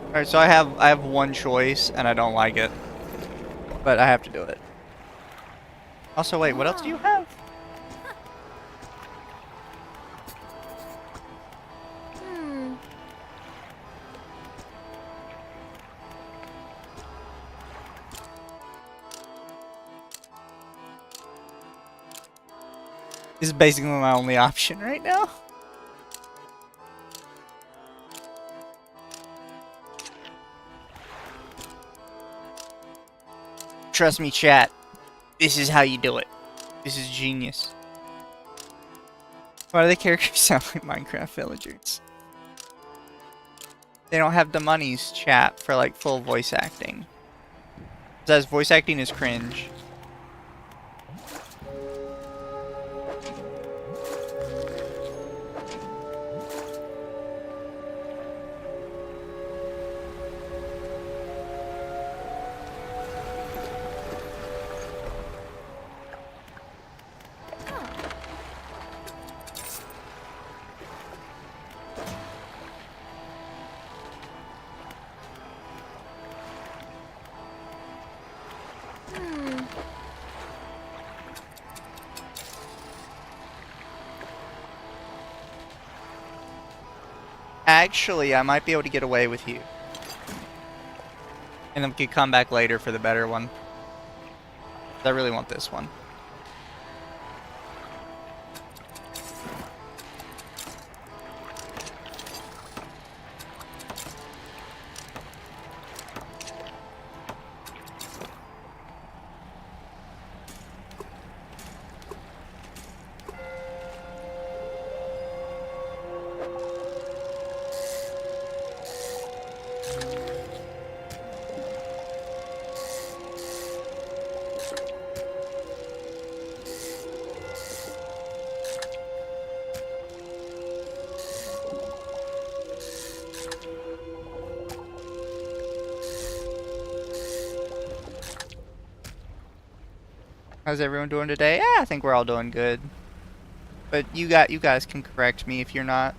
Alright, so I have one choice, and I don't like it. But I have to do it. Also, wait, what else do you have? This is basically my only option right now. Trust me, chat. This is how you do it. This is genius. Why do the characters sound like Minecraft villagers? They don't have the monies, chat, for like full voice acting. Says voice acting is cringe. Actually, I might be able to get away with you. And then we could come back later for the better one. I really want this one. How's everyone doing today? Yeah, I think we're all doing good. But you guys can correct me if you're not.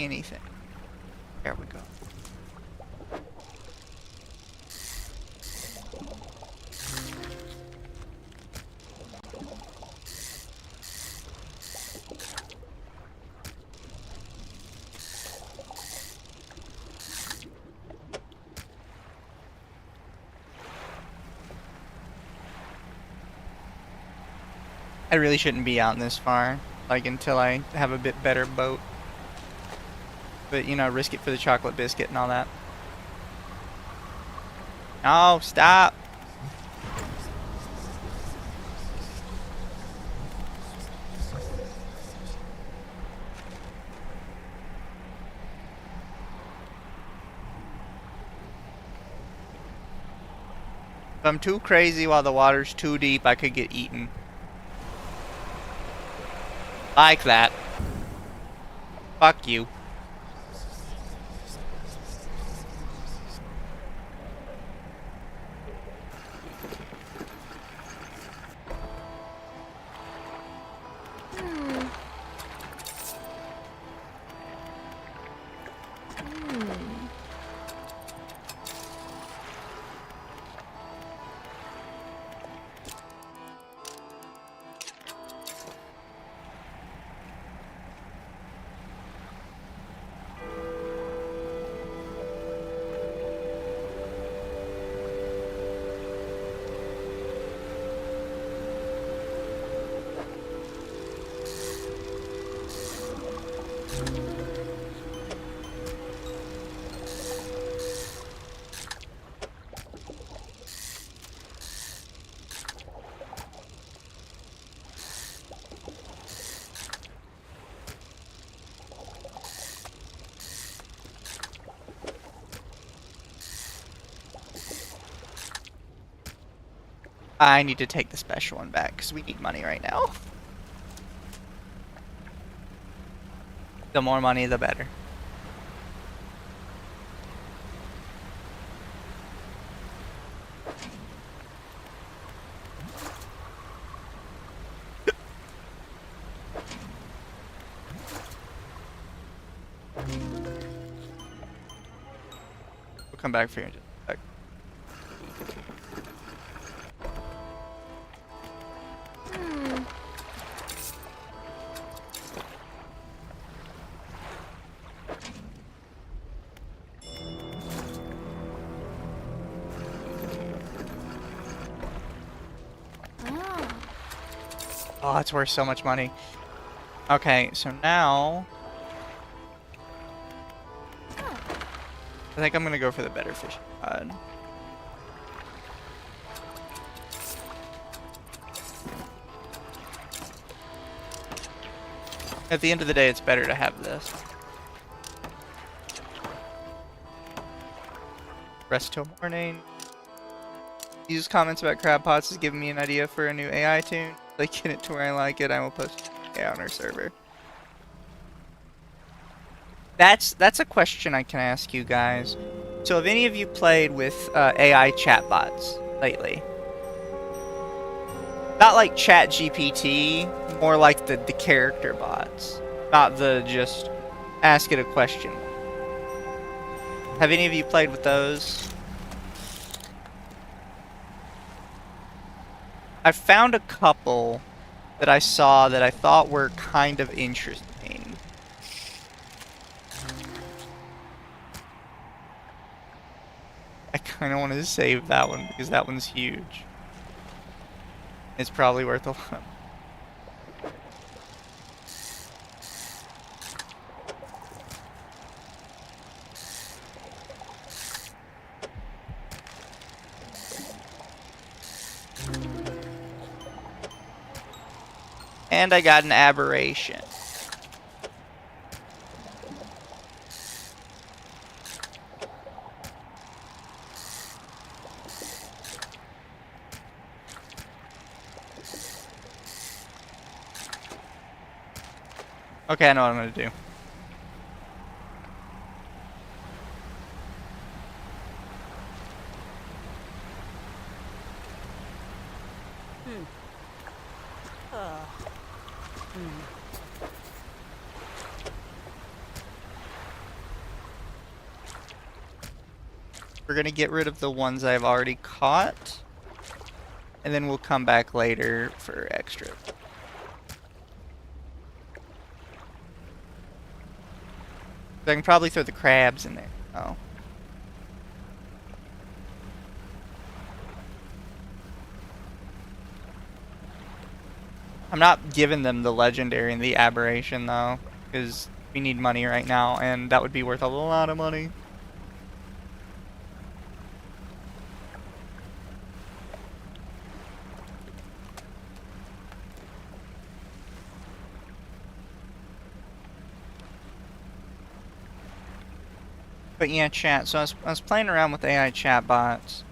anything. There we go. I really shouldn't be out this far, like, until I have a bit better boat. But, you know, risk it for the chocolate biscuit and all that. No, stop! If I'm too crazy while the water's too deep, I could get eaten. Like that. Fuck you. I need to take the special one back, because we need money right now. The more money, the better. We'll come back for you in just a sec. Oh, it's worth so much money. Okay, so now I think I'm gonna go for the better fishing rod. At the end of the day, it's better to have this. Rest till morning. Use comments about crab pots has given me an idea for a new AI tune. Like, get it to where I like it, I will post it on our server. That's a question I can ask you guys. So have any of you played with AI chatbots lately? Not like Chat GPT, more like the character bots. Not the just ask it a question. Have any of you played with those? I found a couple that I saw that I thought were kind of interesting. I kind of want to save that one because that one's huge. It's probably worth a lot. And I got an aberration. Okay, I know what I'm gonna do. We're gonna get rid of the ones I've already caught. And then we'll come back later for extra. So I can probably throw the crabs in there. Oh. I'm not giving them the legendary and the aberration though, because we need money right now, and that would be worth a lot of money. But yeah, chat. So I was playing around with AI chat bots,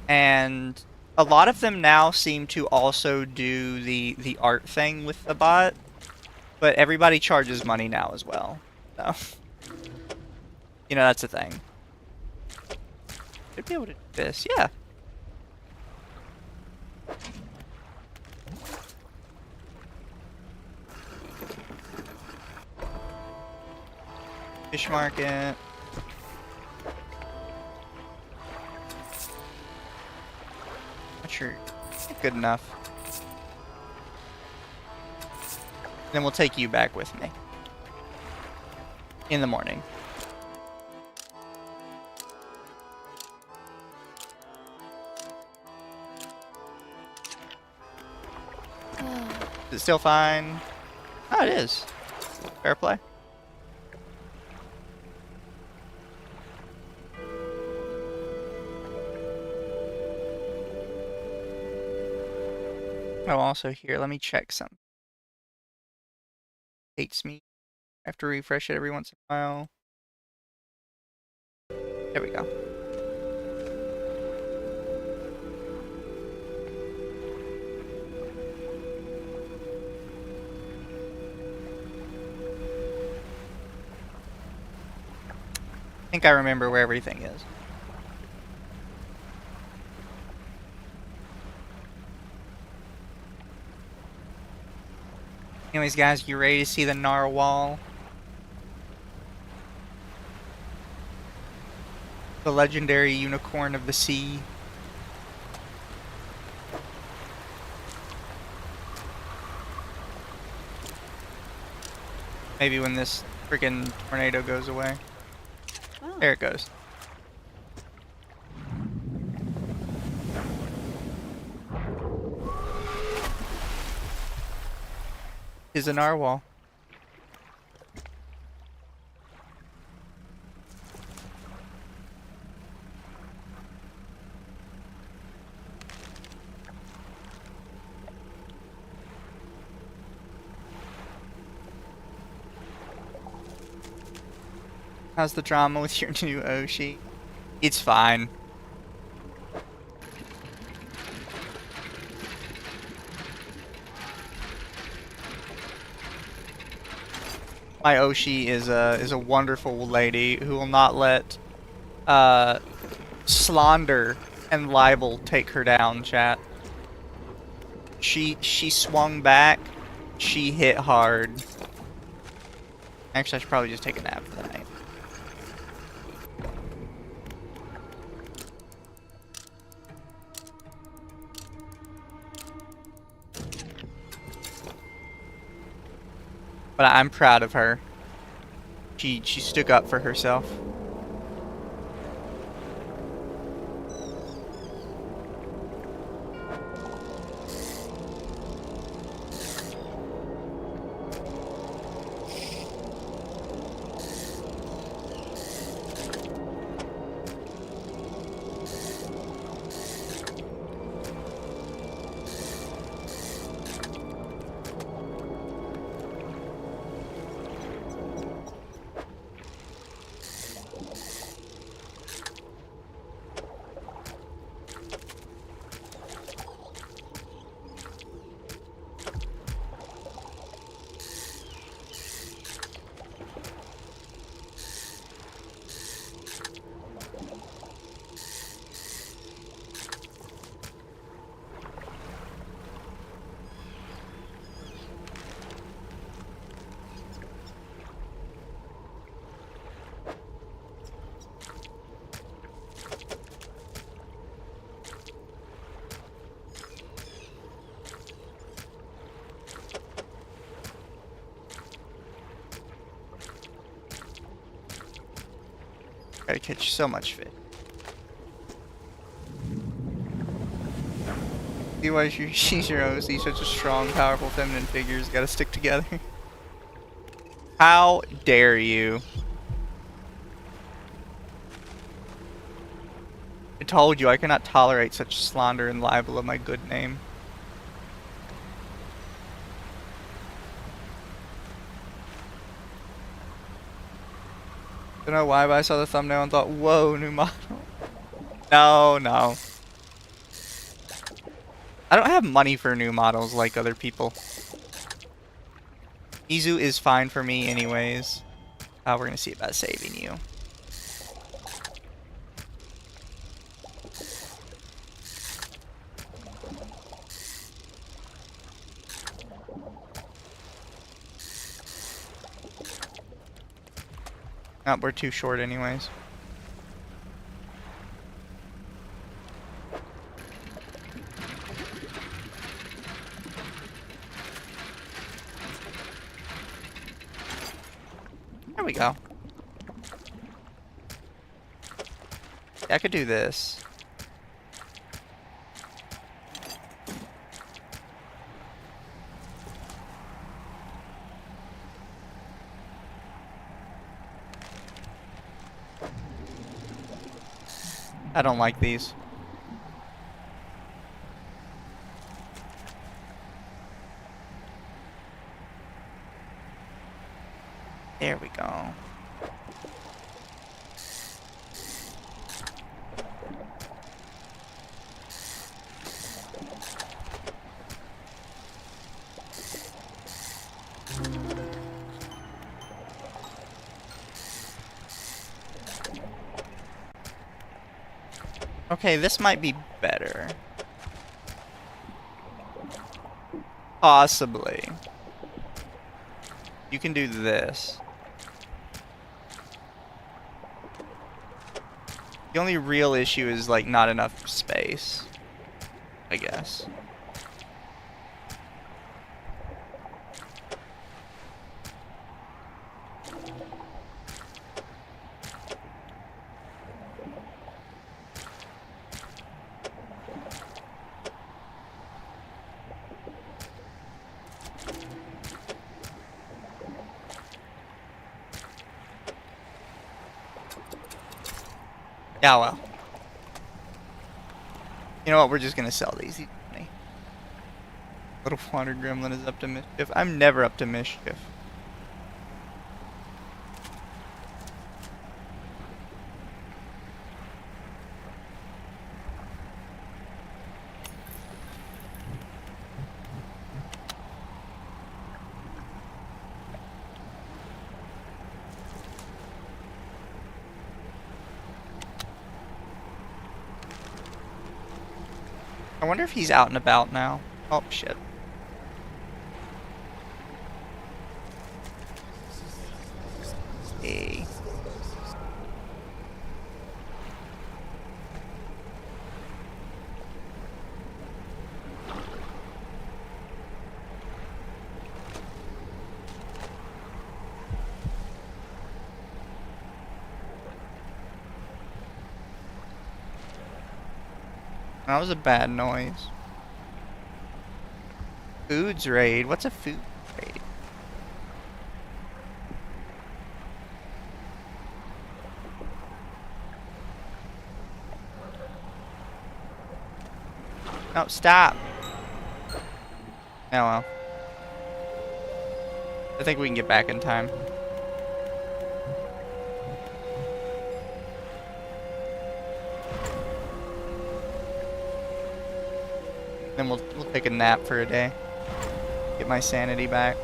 and a lot of them now seem to also do the art thing with the bot, but everybody charges money now as well. So, you know, that's a thing. Should be able to do this, yeah. Fish market. Not sure. Good enough. Then we'll take you back with me. In the morning. Is it still fine? Oh, it is. Fair play. Oh, also here, let me check something. Hates me. I have to refresh it every once in a while. There we go. I think I remember where everything is. Anyways, guys, you ready to see the narwhal? The legendary unicorn of the sea. Maybe when this freaking tornado goes away. Oh. There it goes. Is a narwhal. How's the drama with your new Oshi? It's fine. My Oshi is a wonderful lady who will not let slander and libel take her down, chat. She swung back. She hit hard. Actually, I should probably just take a nap for the night. But I'm proud of her. She stuck up for herself. Gotta catch so much fish. See why Shishiro sees such a strong, powerful feminine figures gotta stick together. How dare you? I told you I cannot tolerate such slander and libel of my good name. Don't know why, but I saw the thumbnail and thought, whoa, new model. No, no. I don't have money for new models like other people. Mizu is fine for me anyways. We're gonna see about saving you. Oh, we're too short anyways. There we go. Yeah, I could do this. I don't like these. There we go. Okay, this might be better. Possibly. You can do this. The only real issue is, like, not enough space, I guess. Yeah, well. You know what? We're just gonna sell these. Little water gremlin is up to mischief. I'm never up to mischief. I wonder if he's out and about now. Oh, shit. Hey. That was a bad noise. Foods raid? What's a food raid? No, stop! Oh well. I think we can get back in time. Then we'll take a nap for a day. Get my sanity back.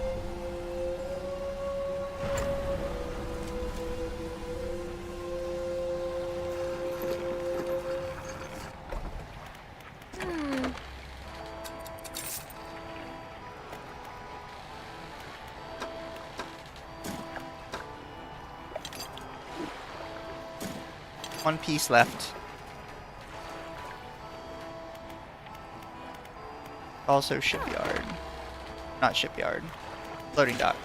One piece left. Also shipyard. Not shipyard. Loading dock.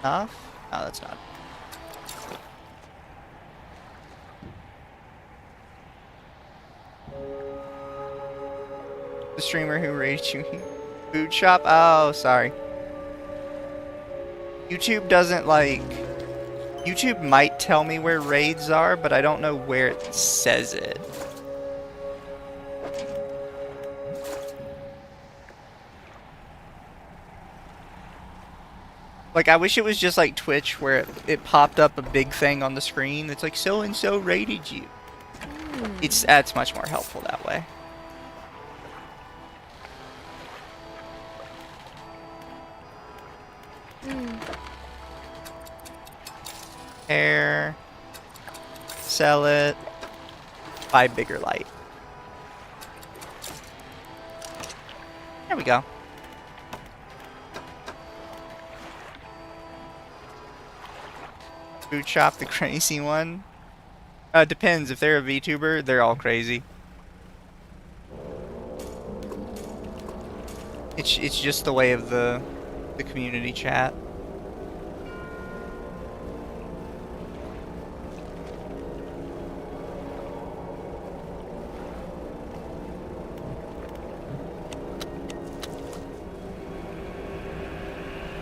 enough? No, that's not. The streamer who raised you food shop? Oh, sorry. YouTube doesn't like... YouTube might tell me where raids are, but I don't know where it says it. Like, I wish it was just like Twitch, where it popped up a big thing on the screen. It's like, so-and-so raided you. That's much more helpful that way. Hair. Sell it. Buy bigger light. There we go. Food shop, the crazy one. Depends. If they're a VTuber, they're all crazy. It's just the way of the community chat.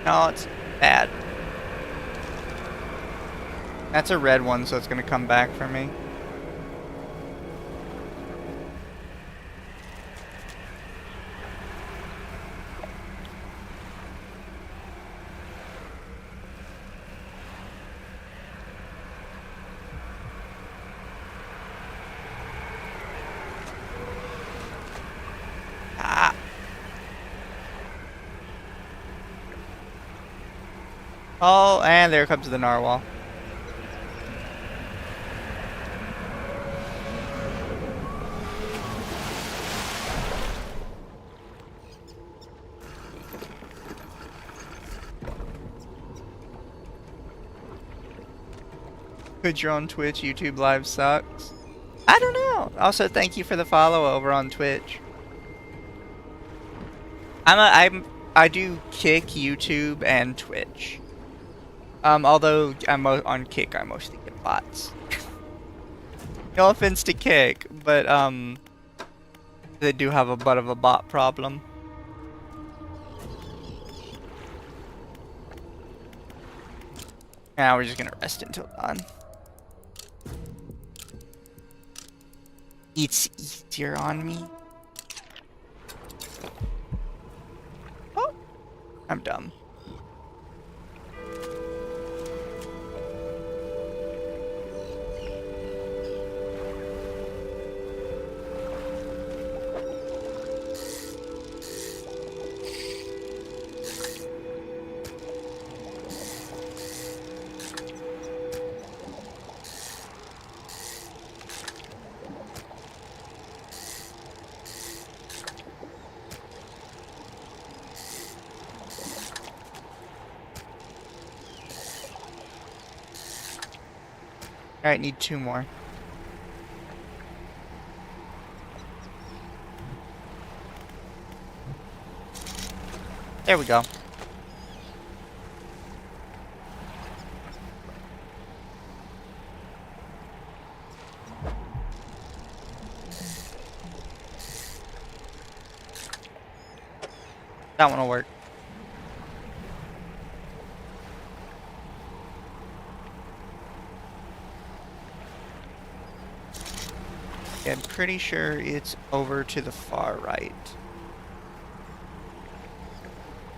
No, it's bad. That's a red one, so it's gonna come back for me. Ah. Oh, and there comes the narwhal. Put your own Twitch, YouTube Live sucks. I don't know. Also, thank you for the follow over on Twitch. I do Kick, YouTube, and Twitch. Although on Kick, I mostly get bots. No offense to Kick, but they do have a bit of a bot problem. Now we're just gonna rest until dawn. It's easier on me. Oh, I'm dumb. Alright, need 2 more. There we go. That one will work. Yeah, I'm pretty sure it's over to the far right.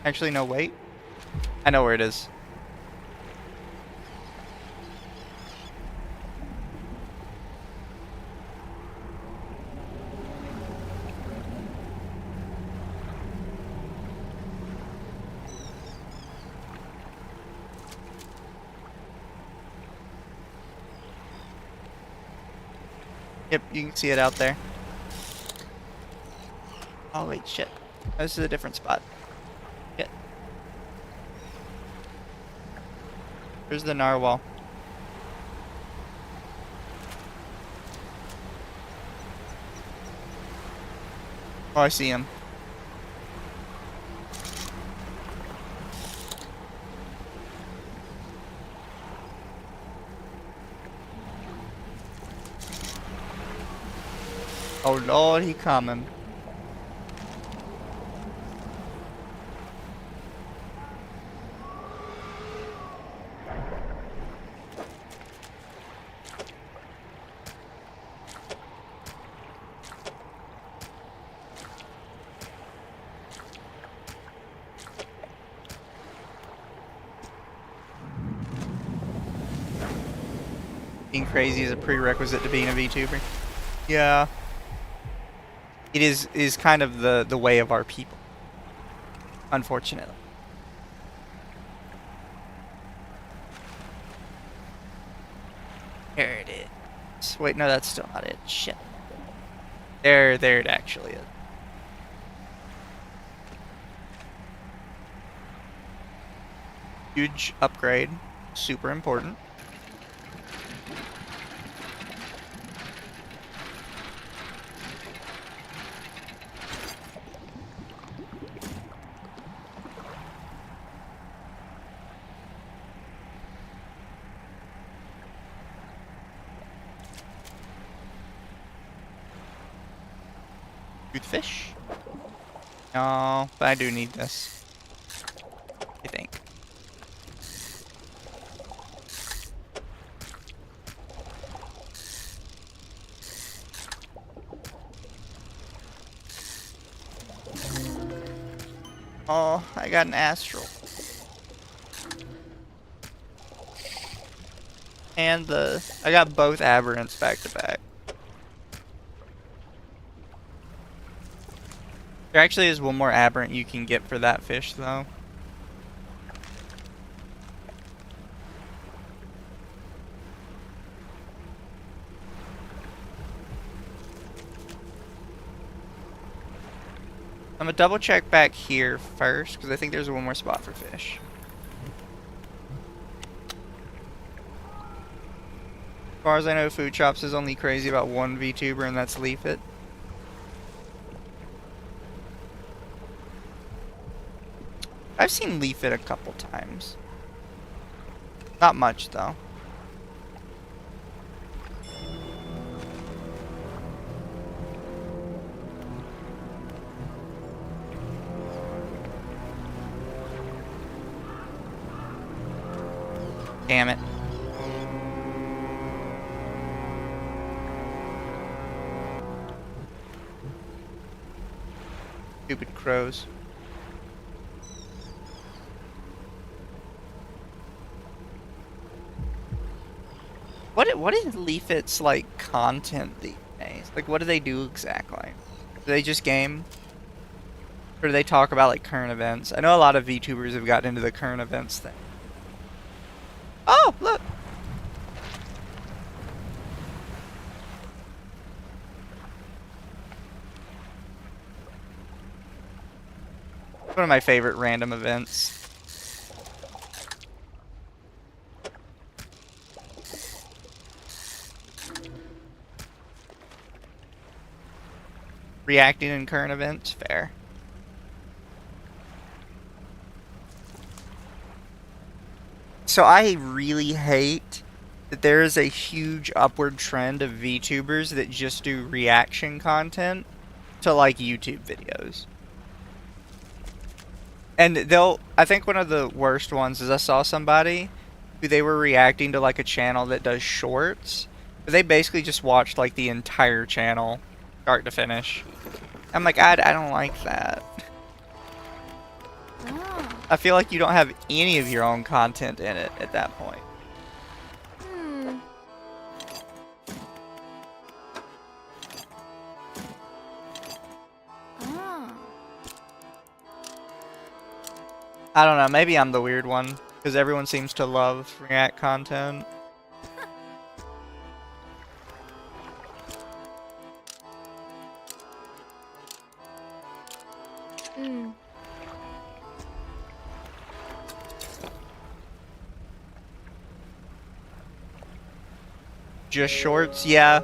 Actually, no, wait. I know where it is. Yep, you can see it out there. Oh wait, shit. This is a different spot. Shit. There's the narwhal. Oh, I see him. Oh lord, he coming. Being crazy is a prerequisite to being a VTuber. Yeah. It is kind of the way of our people. Unfortunately. There it is. Wait, no, that's still not it. Shit. There it actually is. Huge upgrade. Super important. Good fish. No, but I do need this. I think. Oh, I got an astral. And I got both aberrants back to back. There actually is one more aberrant you can get for that fish, though. I'm gonna double check back here first, because I think there's one more spot for fish. As far as I know, Food Chops is only crazy about one VTuber, and that's Leaf It. I've seen Leaf It a couple times. Not much, though. Damn it. Stupid crows. What is Leaf It's like content these days? Like, what do they do exactly? Do they just game? Or do they talk about like current events? I know a lot of VTubers have gotten into the current events thing. Oh, look! One of my favorite random events. Reacting in current events, fair. So I really hate that there is a huge upward trend of VTubers that just do reaction content to like YouTube videos. And I think one of the worst ones is I saw somebody who they were reacting to like a channel that does shorts, but they basically just watched like the entire channel, start to finish. I'm like, I don't like that. Oh. I feel like you don't have any of your own content in it at that point. Oh. I don't know, maybe I'm the weird one, because everyone seems to love React content. Just shorts, yeah.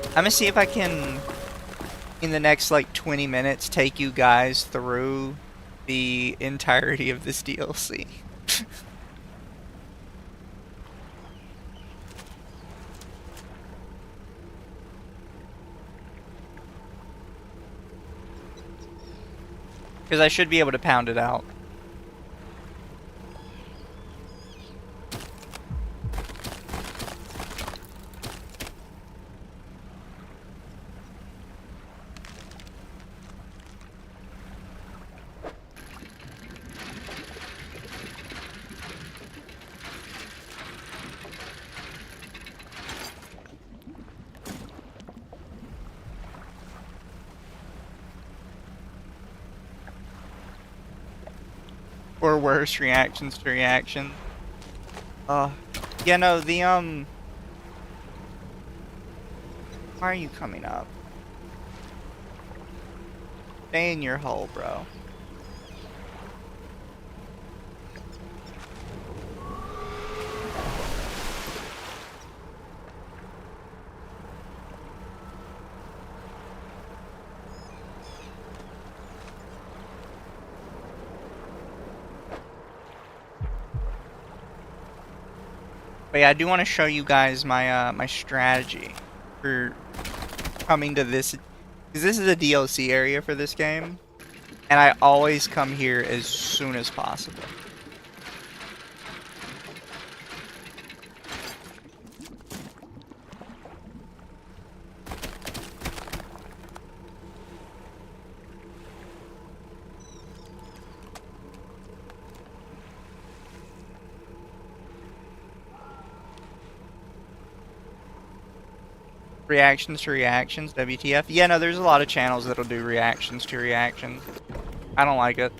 I'm gonna see if I can in the next like 20 minutes take you guys through the entirety of this DLC. Because I should be able to pound it out. Or worse, reactions to reaction. Yeah, no, why are you coming up? Stay in your hole, bro. But yeah, I do want to show you guys my my strategy for coming to this, because this is a DLC area for this game, and I always come here as soon as possible. Reactions to reactions, WTF. Yeah, no, there's a lot of channels that'll do reactions to reactions. I don't like it.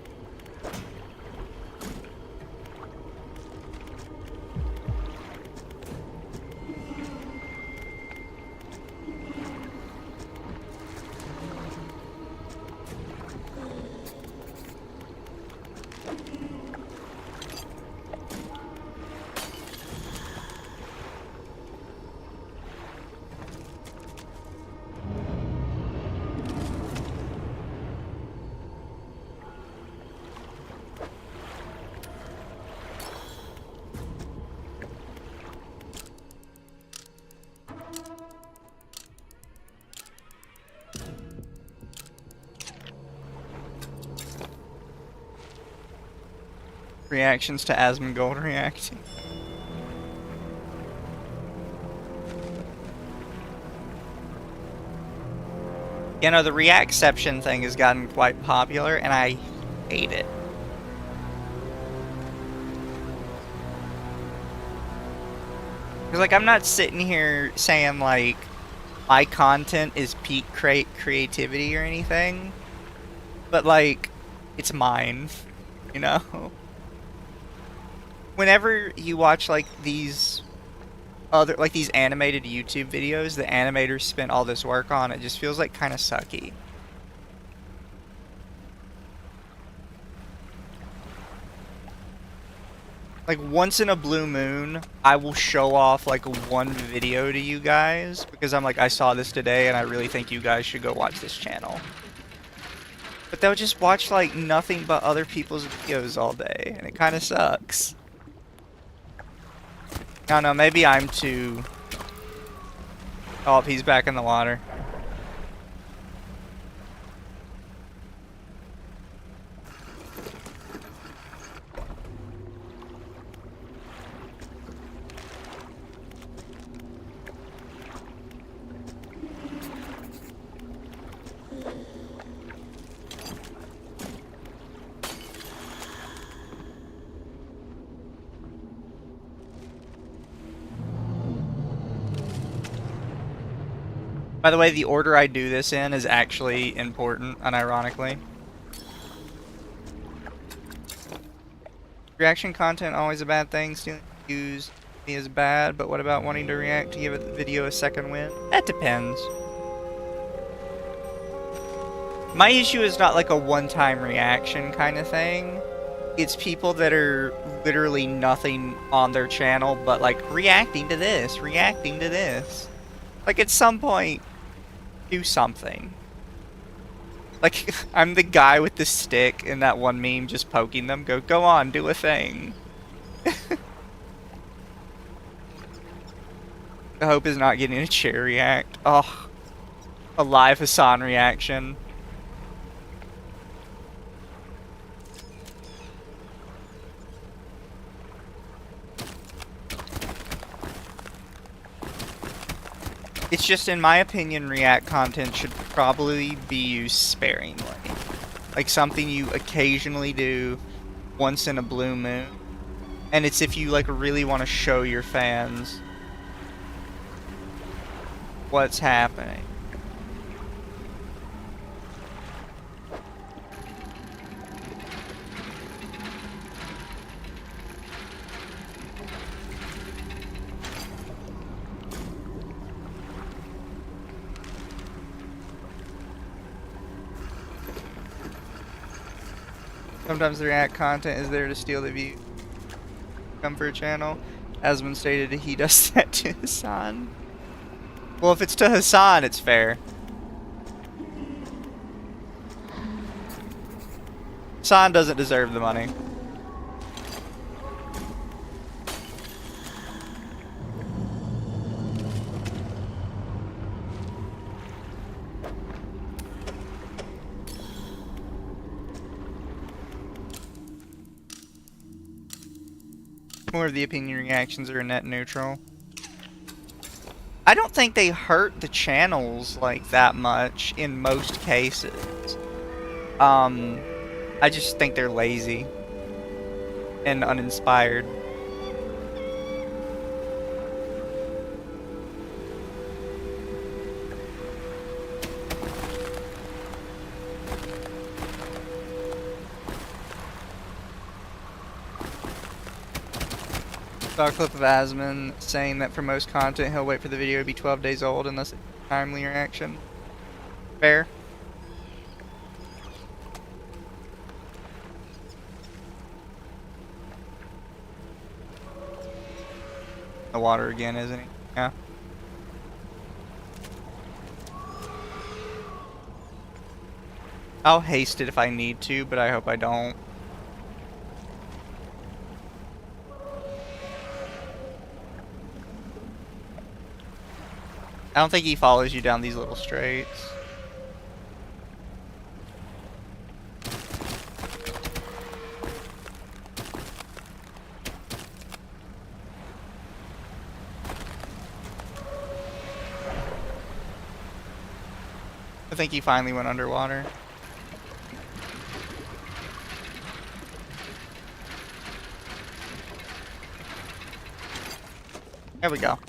Reactions to Asmongold reacting. You know, the reactception thing has gotten quite popular, and I hate it. Because, like, I'm not sitting here saying, like, my content is peak creativity or anything, but, like, it's mine, you know? Whenever you watch, like, these animated YouTube videos the animators spent all this work on, it just feels like kind of sucky. Like, once in a blue moon, I will show off, like, one video to you guys, because I'm like, I saw this today, and I really think you guys should go watch this channel. But they'll just watch, like, nothing but other people's videos all day, and it kind of sucks. I don't know, maybe I'm too... Oh, he's back in the water. By the way, the order I do this in is actually important, unironically. Reaction content always a bad thing. Stealing views is bad, but what about wanting to react to give the video a second win? That depends. My issue is not like a one-time reaction kind of thing. It's people that are literally nothing on their channel, but like reacting to this, reacting to this. Like at some point, do something. Like, I'm the guy with the stick in that one meme just poking them. Go on, do a thing. The hope is not getting a chair react. Oh, a live Hassan reaction. It's just, in my opinion, React content should probably be used sparingly. Like something you occasionally do once in a blue moon. And it's if you like really want to show your fans what's happening. Sometimes the React content is there to steal the view. Come for a channel. Asmund stated he does that to Hassan. Well, if it's to Hassan, it's fair. Hassan doesn't deserve the money. More of the opinion reactions are net neutral. I don't think they hurt the channels like that much in most cases. I just think they're lazy and uninspired. Saw a clip of Asmund saying that for most content he'll wait for the video to be 12 days old unless it's a timely reaction. Fair. The water again, isn't he? Yeah. I'll haste it if I need to, but I hope I don't. I don't think he follows you down these little straights. I think he finally went underwater. There we go.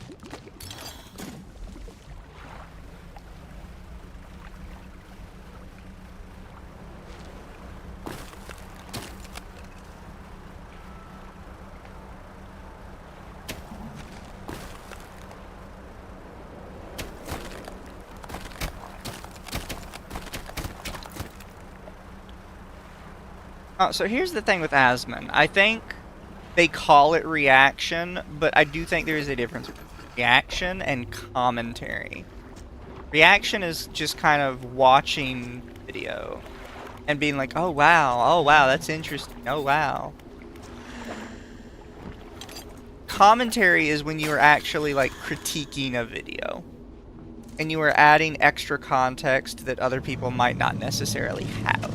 So here's the thing with Asmund. I think they call it reaction, but I do think there is a difference between reaction and commentary. Reaction is just kind of watching video and being like, oh wow, that's interesting, oh wow. Commentary is when you are actually like critiquing a video and you are adding extra context that other people might not necessarily have.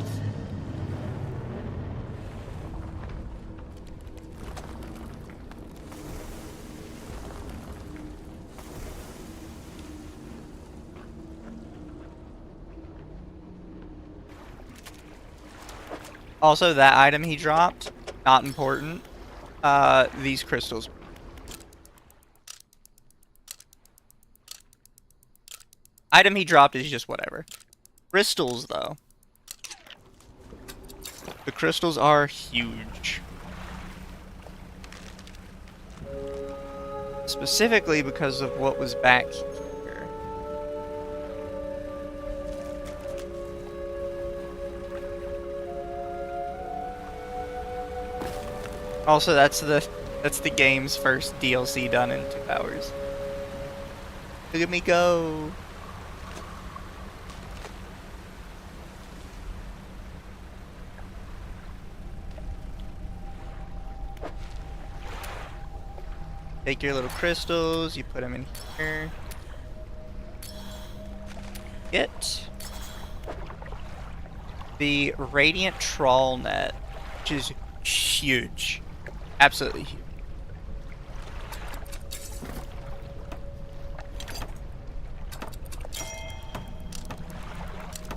Also, that item he dropped, not important. These crystals. Item he dropped is just whatever. Crystals, though. The crystals are huge. Specifically because of what was back here. Also, that's the game's first DLC done in 2 hours. Look at me go. Take your little crystals, you put them in here. Get the Radiant Trawl Net, which is huge. Absolutely huge.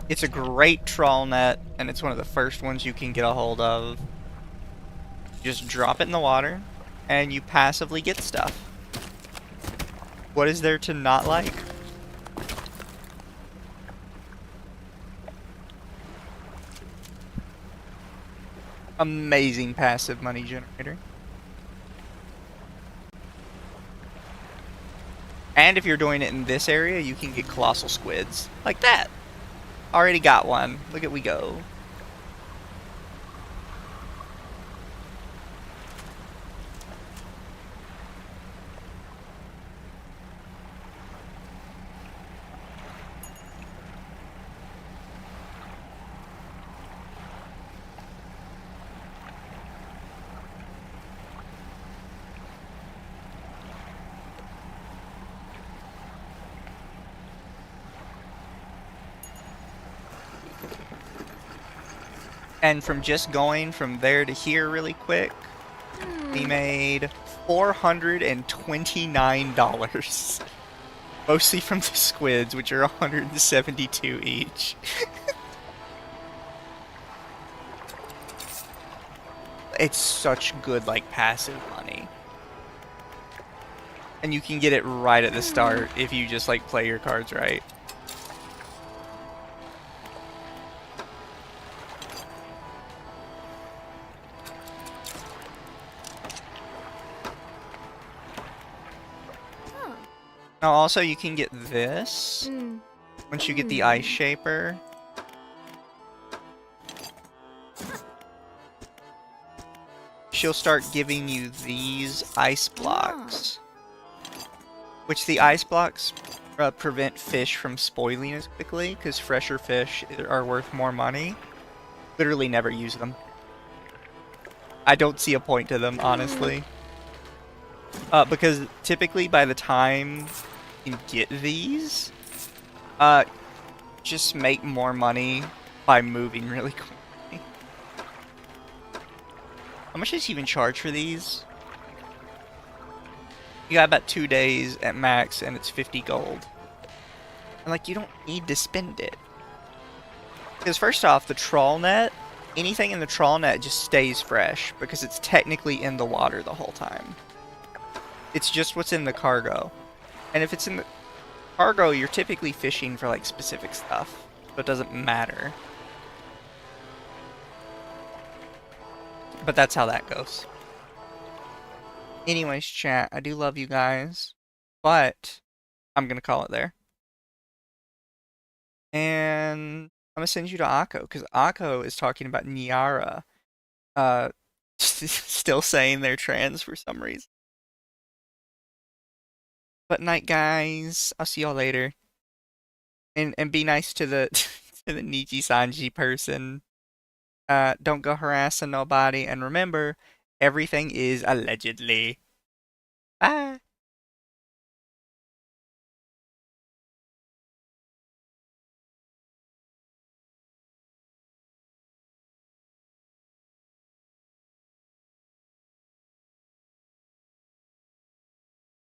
It's a great trawl net, and it's one of the first ones you can get a hold of. Just drop it in the water, and you passively get stuff. What is there to not like? Amazing passive money generator. And if you're doing it in this area, you can get colossal squids. Like that. Already got one. Look at we go. And from just going from there to here really quick, we made $429. Mostly from the squids, which are 172 each. It's such good, like, passive money. And you can get it right at the start if you just, like, play your cards right. Now, also, you can get this once you get the Ice Shaper. She'll start giving you these ice blocks. Which the ice blocks prevent fish from spoiling as quickly, because fresher fish are worth more money. Literally never use them. I don't see a point to them, honestly. Because typically by the time you get these, just make more money by moving really quickly. How much does he even charge for these? You got about 2 days at max, and it's 50 gold. And like, you don't need to spend it. Because first off, the trawl net, anything in the trawl net just stays fresh, because it's technically in the water the whole time. It's just what's in the cargo. And if it's in the cargo, you're typically fishing for like specific stuff, so it doesn't matter. But that's how that goes. Anyways, chat, I do love you guys, but I'm gonna call it there. And I'm gonna send you to Akko, because Akko is talking about Niara still saying they're trans for some reason. But night, guys. I'll see y'all later. And be nice to the to the Nijisanji person. Don't go harassing nobody, and remember, everything is allegedly. Bye.